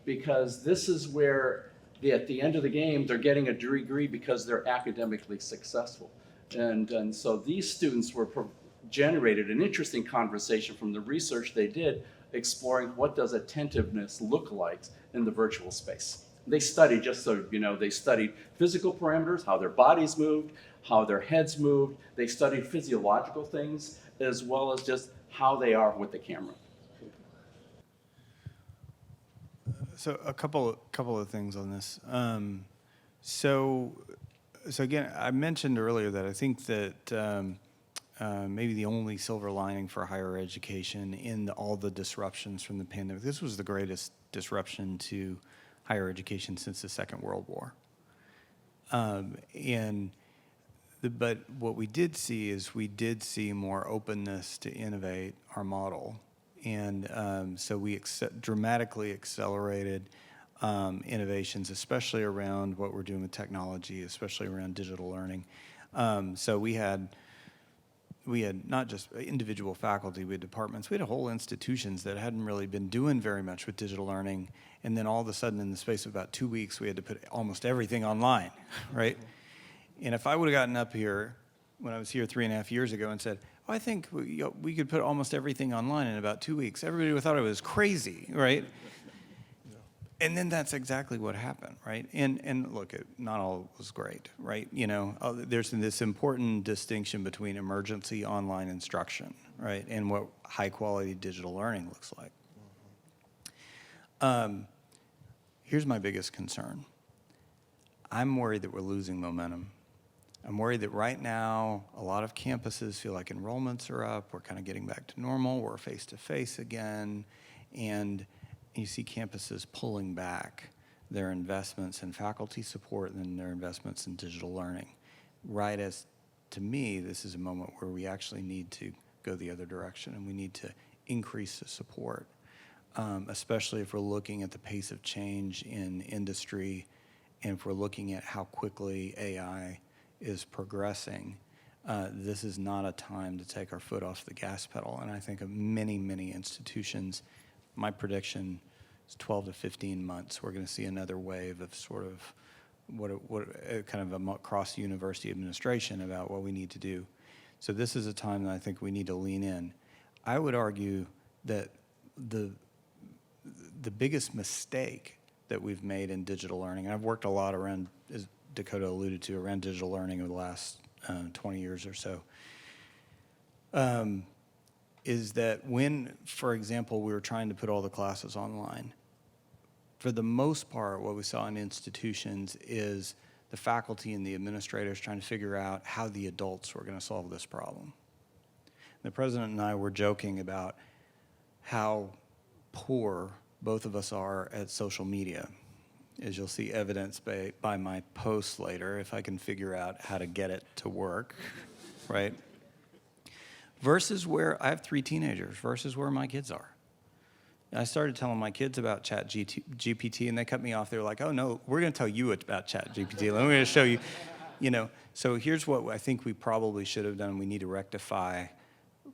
because this is where at the end of the game, they're getting a degree because they're academically successful. And so these students generated an interesting conversation from the research they did, exploring what does attentiveness look like in the virtual space. They studied, just so you know, they studied physical parameters, how their bodies moved, how their heads moved. They studied physiological things, as well as just how they are with the camera. So a couple of things on this. So again, I mentioned earlier that I think that maybe the only silver lining for higher education in all the disruptions from the pandemic, this was the greatest disruption to higher education since the Second World War. But what we did see is more openness to innovate our model. And so we dramatically accelerated innovations, especially around what we're doing with technology, especially around digital learning. So we had not just individual faculty, we had departments, we had whole institutions that hadn't really been doing very much with digital learning. And then all of a sudden, in the space of about 2 weeks, we had to put almost everything online, right? And if I would have gotten up here when I was here 3.5 years ago and said, I think we could put almost everything online in about 2 weeks, everybody would have thought I was crazy, right? And then that's exactly what happened, right? And look, not all was great, right? You know, there's this important distinction between emergency online instruction, right, and what high-quality digital learning looks like. Here's my biggest concern. I'm worried that we're losing momentum. I'm worried that right now, a lot of campuses feel like enrollments are up, we're kind of getting back to normal, we're face-to-face again, and you see campuses pulling back their investments in faculty support and their investments in digital learning. Right as, to me, this is a moment where we actually need to go the other direction and we need to increase the support, especially if we're looking at the pace of change in industry and if we're looking at how quickly AI is progressing. This is not a time to take our foot off the gas pedal. And I think of many, many institutions, my prediction is 12 to 15 months, we're going to see another wave of sort of kind of across the university administration about what we need to do. So this is a time that I think we need to lean in. I would argue that the biggest mistake that we've made in digital learning, and I've worked a lot around, as Dakota alluded to, around digital learning over the last 20 years or so, is that when, for example, we were trying to put all the classes online, for the most part, what we saw in institutions is the faculty and the administrators trying to figure out how the adults were going to solve this problem. The president and I were joking about how poor both of us are at social media, as you'll see evidence by my posts later, if I can figure out how to get it to work, right? Versus where I have 3 teenagers, versus where my kids are. I started telling my kids about GPT, and they cut me off. They were like, oh, no, we're going to tell you about GPT. We're going to show you, So here's what I think we probably should have done. We need to rectify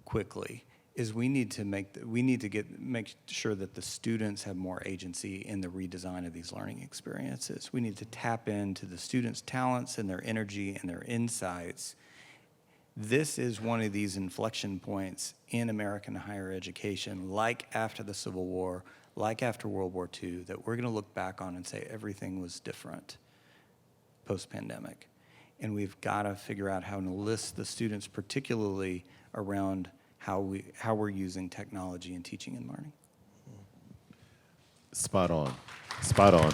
quickly, is we need to make sure that the students have more agency in the redesign of these learning experiences. We need to tap into the students' talents and their energy and their insights. This is one of these inflection points in American higher education, like after the Civil War, like after World War II, that we're going to look back on and say everything was different post-pandemic. And we've got to figure out how to enlist the students, particularly around how we're using technology in teaching and learning. Spot on. Spot on.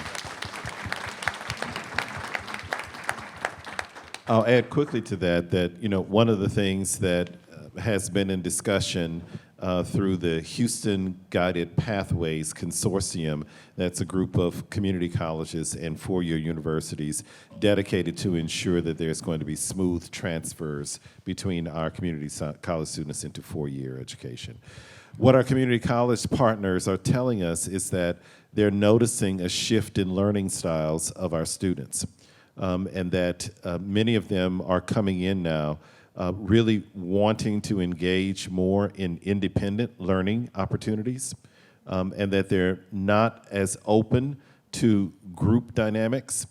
I'll add quickly to that one of the things that has been in discussion through the Houston Guided Pathways Consortium, that's a group of community colleges and four-year universities dedicated to ensure that there's going to be smooth transfers between our community college students into four-year education. What our community college partners are telling us is that they're noticing a shift in learning styles of our students. And that many of them are coming in now really wanting to engage more in independent learning opportunities, and that they're not as open to group dynamics,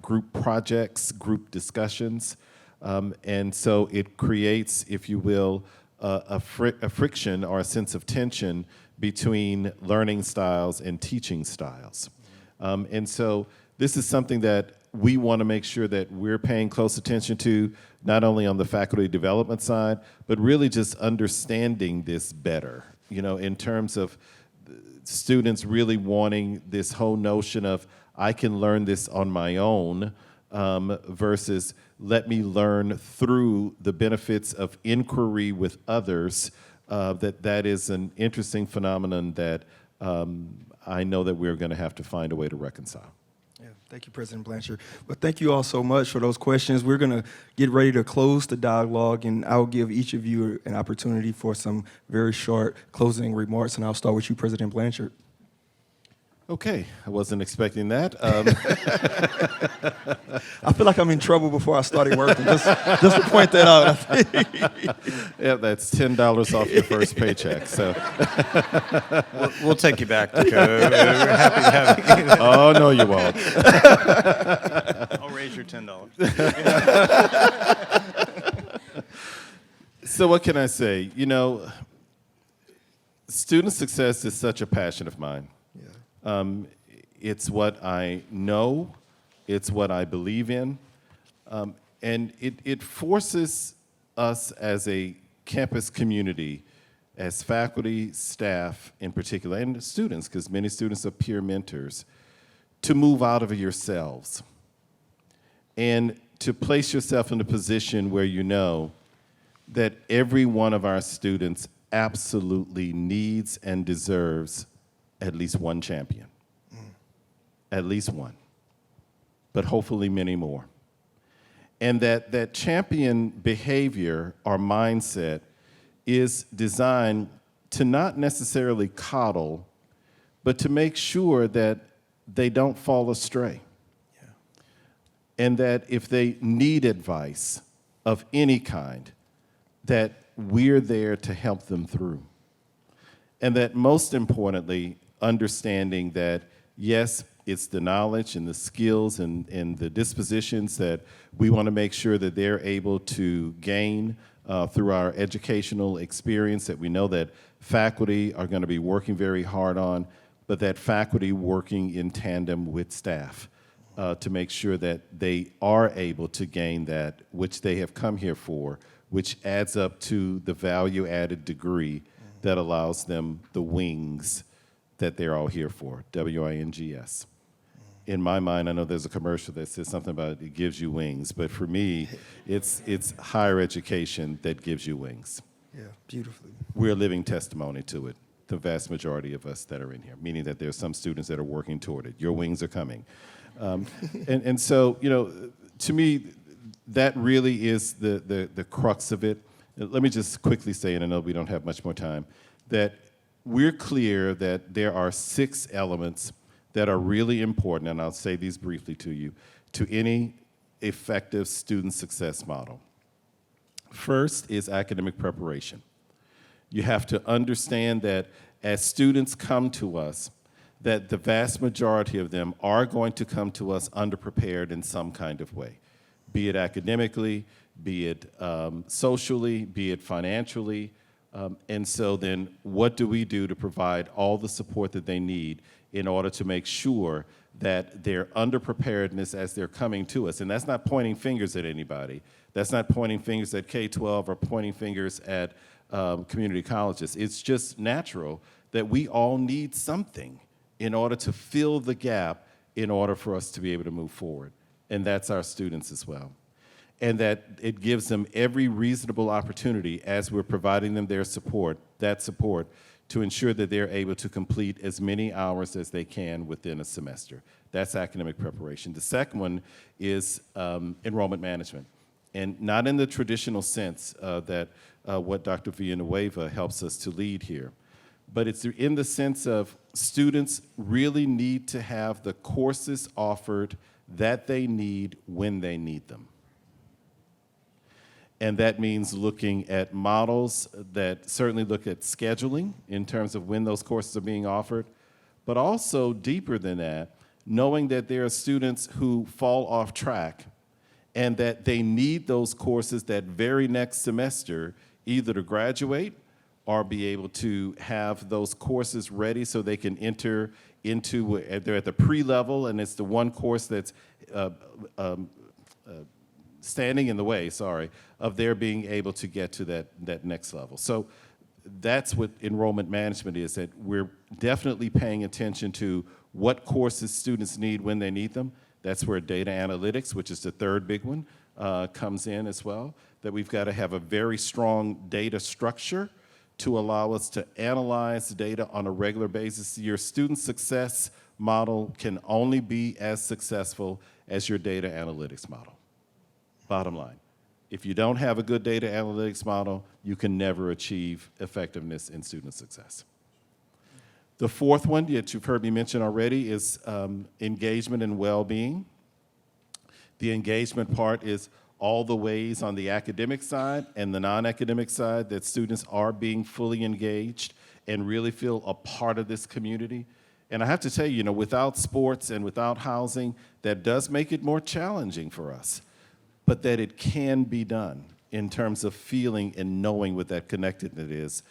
group projects, group discussions, and so it creates, if you will, a friction or a sense of tension between learning styles and teaching styles. And so this is something that we want to make sure that we're paying close attention to, not only on the faculty development side, but really just understanding this better, in terms of students really wanting this whole notion of, I can learn this on my own, versus let me learn through the benefits of inquiry with others. That is an interesting phenomenon that I know that we're going to have to find a way to reconcile. Thank you, President Blanchard. Well, thank you all so much for those questions. We're going to get ready to close the dialogue, and I'll give each of you an opportunity for some very short closing remarks, and I'll start with you, President Blanchard. Okay, I wasn't expecting that. I feel like I'm in trouble before I started working, just to point that out. Yeah, that's $10 off your first paycheck. So We'll take you back, Dakota. We're happy to have you. Oh, no, you won't. I'll raise your $10. So what can I say? Student success is such a passion of mine. It's what I know, it's what I believe in, and it forces us as a campus community, as faculty, staff in particular, and students, because many students are peer mentors, to move out of yourselves and to place yourself in a position where you know that every one of our students absolutely needs and deserves at least one champion. At least one. But hopefully many more. And that champion behavior or mindset is designed to not necessarily coddle, but to make sure that they don't fall astray. Yeah. And that if they need advice of any kind, that we're there to help them through. And that most importantly, understanding that, yes, it's the knowledge and the skills and the dispositions that we want to make sure that they're able to gain through our educational experience that we know that faculty are going to be working very hard on, but that faculty working in tandem with staff to make sure that they are able to gain that which they have come here for, which adds up to the value-added degree that allows them the wings that they're all here for, W-I-N-G-S. In my mind, I know there's a commercial that says something about it gives you wings, but for me, it's higher education that gives you wings. Yeah, beautifully. We're a living testimony to it, the vast majority of us that are in here, meaning that there's some students that are working toward it. Your wings are coming. And so, you know, to me, that really is the crux of it. Let me just quickly say, and I know we don't have much more time, that we're clear that there are 6 elements that are really important, and I'll say these briefly to you, to any effective student success model. First is academic preparation. You have to understand that as students come to us, that the vast majority of them are going to come to us underprepared in some kind of way, be it academically, be it socially, be it financially. And so then what do we do to provide all the support that they need in order to make sure that their underpreparedness as they're coming to us, and that's not pointing fingers at anybody, that's not pointing fingers at K-12 or pointing fingers at community colleges. It's just natural that we all need something in order to fill the gap in order for us to be able to move forward. And that's our students as well. And that it gives them every reasonable opportunity as we're providing them their support, that support, to ensure that they're able to complete as many hours as they can within a semester. That's academic preparation. The second one is enrollment management. And not in the traditional sense that what Dr. Villanueva helps us to lead here, but it's in the sense of students really need to have the courses offered that they need when they need them. And that means looking at models that certainly look at scheduling in terms of when those courses are being offered, but also deeper than that, knowing that there are students who fall off track and that they need those courses that very next semester either to graduate or be able to have those courses ready so they can enter into, they're at the pre-level and it's the one course that's standing in the way, of their being able to get to that next level. So that's what enrollment management is, that we're definitely paying attention to what courses students need when they need them. That's where data analytics, which is the third big one, comes in as well, that we've got to have a very strong data structure to allow us to analyze data on a regular basis. Your student success model can only be as successful as your data analytics model. Bottom line, if you don't have a good data analytics model, you can never achieve effectiveness in student success. The fourth one that you've heard me mention already is engagement and well-being. The engagement part is all the ways on the academic side and the non-academic side that students are being fully engaged and really feel a part of this community. And I have to tell you, without sports and without housing, that does make it more challenging for us, but that it can be done in terms of feeling and knowing what that connectedness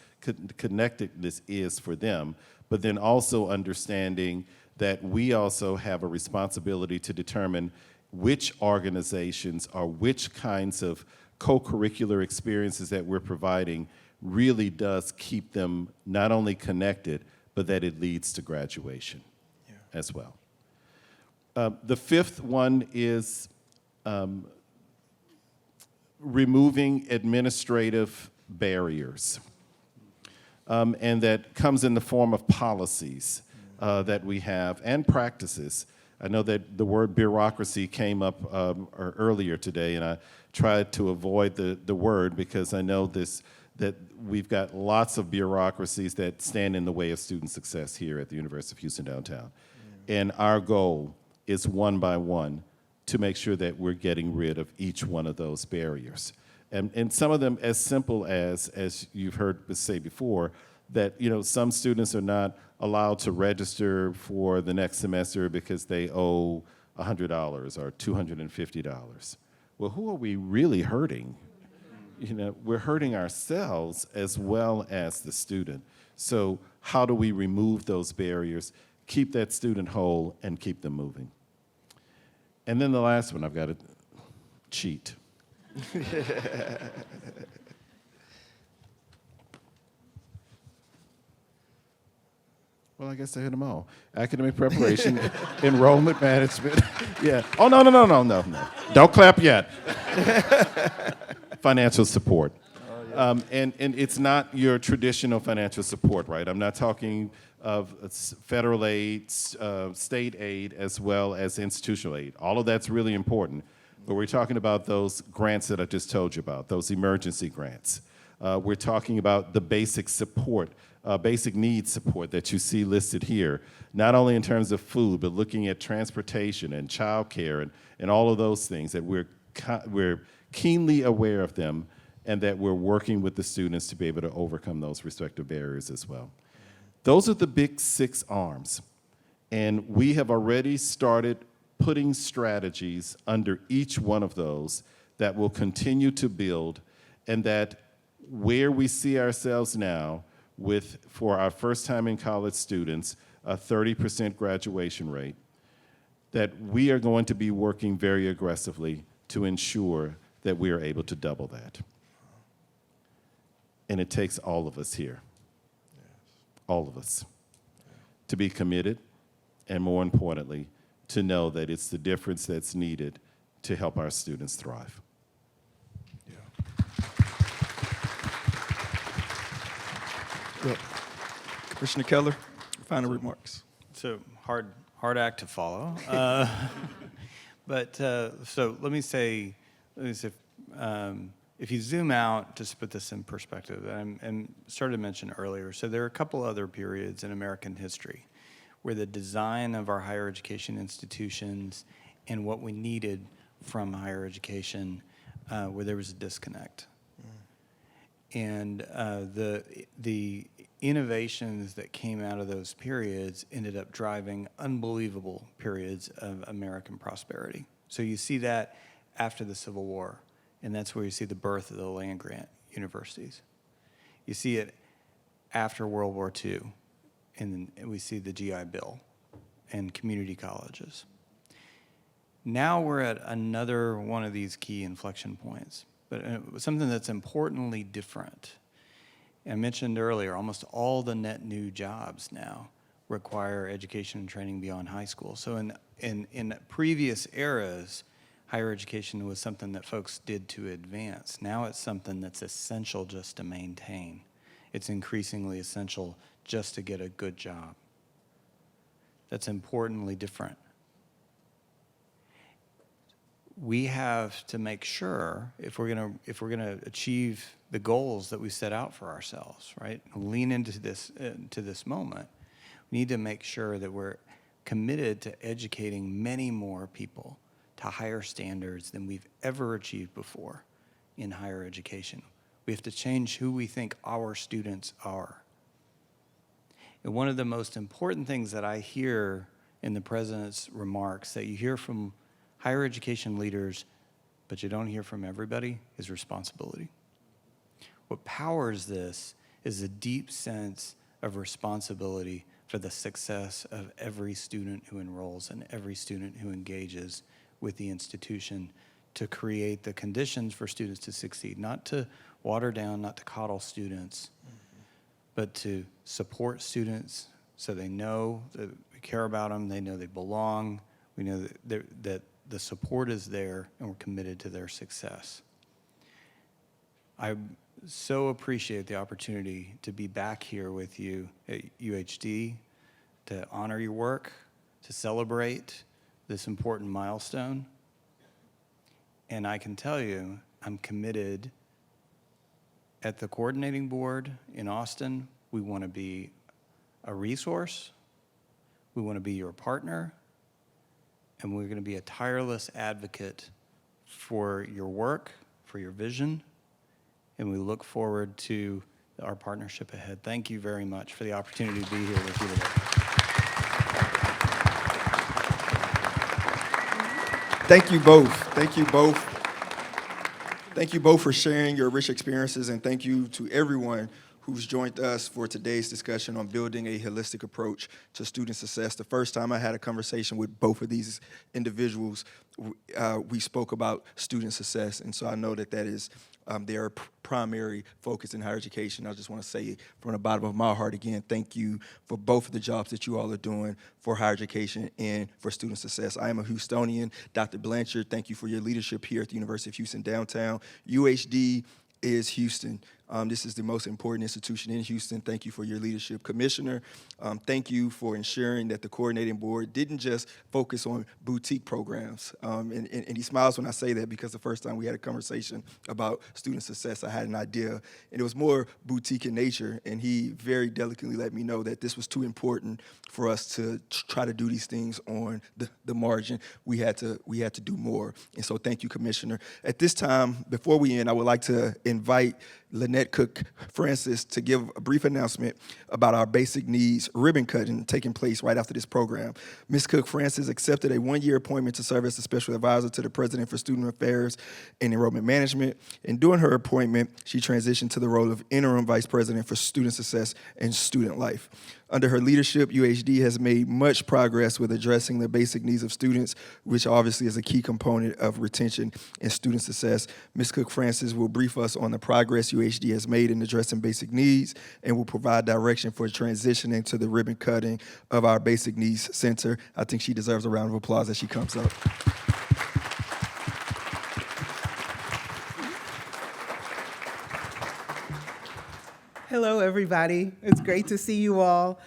is for them, but then also understanding that we also have a responsibility to determine which organizations or which kinds of co-curricular experiences that we're providing really does keep them not only connected, but that it leads to graduation as well. The fifth one is removing administrative barriers. And that comes in the form of policies that we have and practices. I know that the word bureaucracy came up earlier today, and I tried to avoid the word because I know that we've got lots of bureaucracies that stand in the way of student success here at the University of Houston downtown. And our goal is one by one to make sure that we're getting rid of each one of those barriers. And some of them as simple as you've heard us say before, that some students are not allowed to register for the next semester because they owe $100 or $250. Well, who are we really hurting? we're hurting ourselves as well as the student. So how do we remove those barriers, keep that student whole, and keep them moving? And then the last one, I've got to cheat. Well, I guess I hit them all. Academic preparation, enrollment management. Yeah. Oh, no. Don't clap yet. Financial support. And it's not your traditional financial support, right? I'm not talking of federal aid, state aid, as well as institutional aid. All of that's really important. But we're talking about those grants that I just told you about, those emergency grants. We're talking about the basic support, basic needs support that you see listed here, not only in terms of food, but looking at transportation and childcare and all of those things that we're keenly aware of them, and that we're working with the students to be able to overcome those respective barriers as well. Those are the big 6 arms. And we have already started putting strategies under each one of those that will continue to build, and that where we see ourselves now with, for our first time in college students, a 30% graduation rate, that we are going to be working very aggressively to ensure that we are able to double that. And it takes all of us here, all of us, to be committed, and more importantly, to know that it's the difference that's needed to help our students thrive. Well, Commissioner Keller, final remarks. So hard act to follow. But so let me say, if you zoom out, just to put this in perspective, and started to mention earlier, so there are a couple other periods in American history where the design of our higher education institutions and what we needed from higher education, where there was a disconnect. And the innovations that came out of those periods ended up driving unbelievable periods of American prosperity. So you see that after the Civil War, and that's where you see the birth of the land-grant universities. You see it after World War II, and we see the GI Bill and community colleges. Now we're at another one of these key inflection points, but something that's importantly different. I mentioned earlier, almost all the net new jobs now require education and training beyond high school. So in previous eras, higher education was something that folks did to advance. Now it's something that's essential just to maintain. It's increasingly essential just to get a good job. That's importantly different. We have to make sure, if we're gonna achieve the goals that we set out for ourselves, right? Lean into this moment. We need to make sure that we're committed to educating many more people to higher standards than we've ever achieved before in higher education. We have to change who we think our students are. And one of the most important things that I hear in the president's remarks, that you hear from higher education leaders, but you don't hear from everybody, is responsibility. What powers this is a deep sense of responsibility for the success of every student who enrolls and every student who engages with the institution, to create the conditions for students to succeed, not to water down, not to coddle students, but to support students so they know that we care about them, they know they belong, we know that the support is there, and we're committed to their success. I so appreciate the opportunity to be back here with you at UHD, to honor your work, to celebrate this important milestone. And I can tell you, I'm committed. At the coordinating board in Austin, we want to be a resource, we want to be your partner, and we're going to be a tireless advocate for your work, for your vision, and we look forward to our partnership ahead. Thank you very much for the opportunity to be here with you today. Thank you both. Thank you both. Thank you both for sharing your rich experiences, and thank you to everyone who's joined us for today's discussion on building a holistic approach to student success. The first time I had a conversation with both of these individuals, we spoke about student success, and so I know that that is their primary focus in higher education. I just want to say from the bottom of my heart again, thank you for both of the jobs that you all are doing for higher education and for student success. I am a Houstonian. Dr. Blanchard, thank you for your leadership here at the University of Houston downtown. UHD is Houston. This is the most important institution in Houston. Thank you for your leadership. Commissioner, thank you for ensuring that the coordinating board didn't just focus on boutique programs. And he smiles when I say that, because the first time we had a conversation about student success, I had an idea, and it was more boutique in nature, and he very delicately let me know that this was too important for us to try to do these things on the margin. We had to do more. And so thank you, Commissioner. At this time, before we end, I would like to invite Lynette Cook Francis to give a brief announcement about our basic needs ribbon cutting taking place right after this program. Ms. Cook Francis accepted a one-year appointment to serve as the special advisor to the President for Student Affairs and Enrollment Management. And during her appointment, she transitioned to the role of interim vice president for student success and student life. Under her leadership, UHD has made much progress with addressing the basic needs of students, which obviously is a key component of retention and student success. Ms. Cook Francis will brief us on the progress UHD has made in addressing basic needs and will provide direction for transitioning to the ribbon cutting of our Basic Needs Center. I think she deserves a round of applause as she comes up. Hello, everybody. It's great to see you all.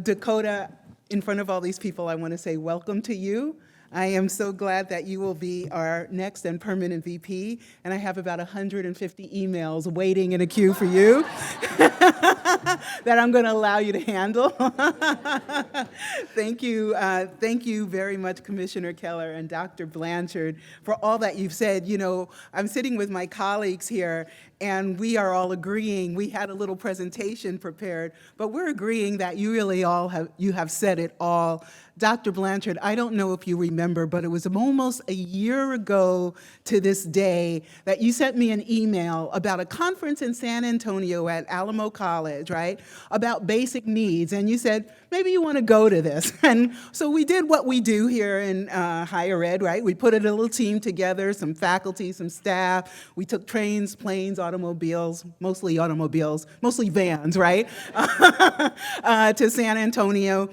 Dakota, in front of all these people, I want to say welcome to you. I am so glad that you will be our next and permanent VP, and I have about 150 emails waiting in a queue for you that I'm going to allow you to handle. Thank you very much, Commissioner Keller and Dr. Blanchard, for all that you've said. You know, I'm sitting with my colleagues here, and we are all agreeing. We had a little presentation prepared, but we're agreeing that you really you have said it all. Dr. Blanchard, I don't know if you remember, but it was almost a year ago to this day that you sent me an email about a conference in San Antonio at Alamo College, right, about basic needs, and you said, maybe you want to go to this. And so we did what we do here in higher ed, right? We put a little team together, some faculty, some staff. We took trains, planes, automobiles, mostly vans, right, to San Antonio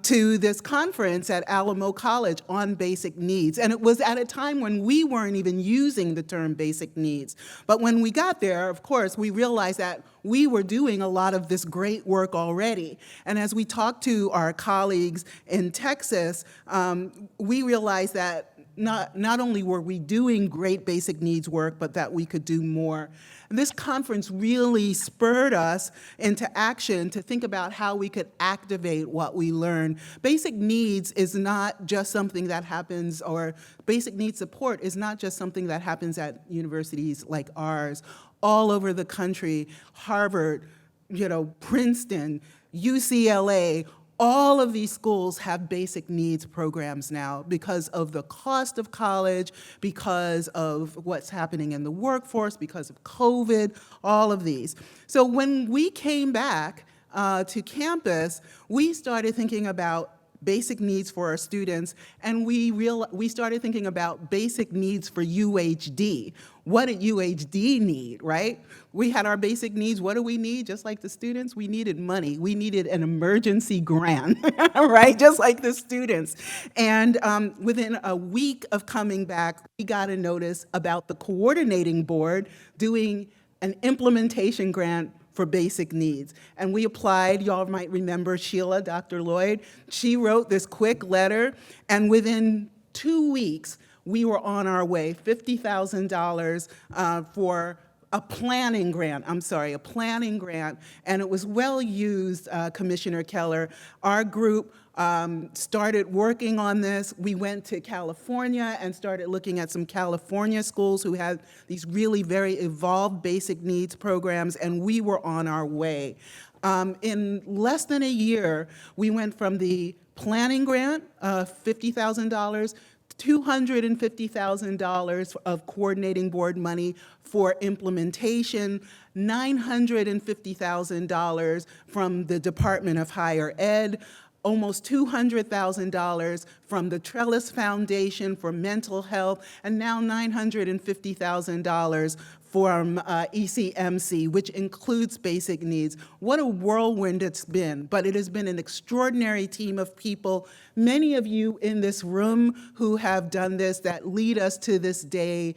to this conference at Alamo College on basic needs. And it was at a time when we weren't even using the term basic needs. But when we got there, of course, we realized that we were doing a lot of this great work already. And as we talked to our colleagues in Texas, we realized that not only were we doing great basic needs work, but that we could do more. And this conference really spurred us into action to think about how we could activate what we learned. Basic needs is not just something that happens, or basic needs support is not just something that happens at universities like ours. All over the country, Harvard, Princeton, UCLA, all of these schools have basic needs programs now because of the cost of college, because of what's happening in the workforce, because of COVID, all of these. So when we came back to campus, we started thinking about basic needs for our students, and we started thinking about basic needs for UHD. What did UHD need, right? We had our basic needs. What do we need? Just like the students, we needed money. We needed an emergency grant, right? Just like the students. And within a week of coming back, we got a notice about the coordinating board doing an implementation grant for basic needs. And we applied. Y'all might remember Sheila, Dr. Lloyd. She wrote this quick letter, and within 2 weeks, we were on our way, $50,000 for a planning grant, and it was well used, Commissioner Keller. Our group started working on this. We went to California and started looking at some California schools who had these really very evolved basic needs programs, and we were on our way. In less than a year, we went from the planning grant, $50,000, $250,000 of coordinating board money for implementation, $950,000 from the Department of Higher Ed, almost $200,000 from the Trellis Foundation for mental health, and now $950,000 from ECMC, which includes basic needs. What a whirlwind it's been, but it has been an extraordinary team of people, many of you in this room who have done this, that lead us to this day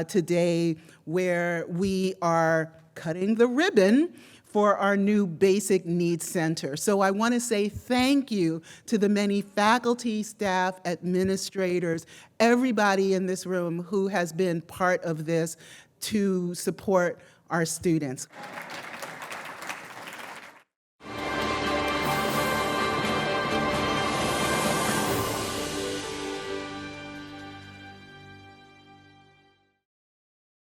today, where we are cutting the ribbon for our new Basic Needs Center. So I want to say thank you to the many faculty, staff, administrators, everybody in this room who has been part of this to support our students.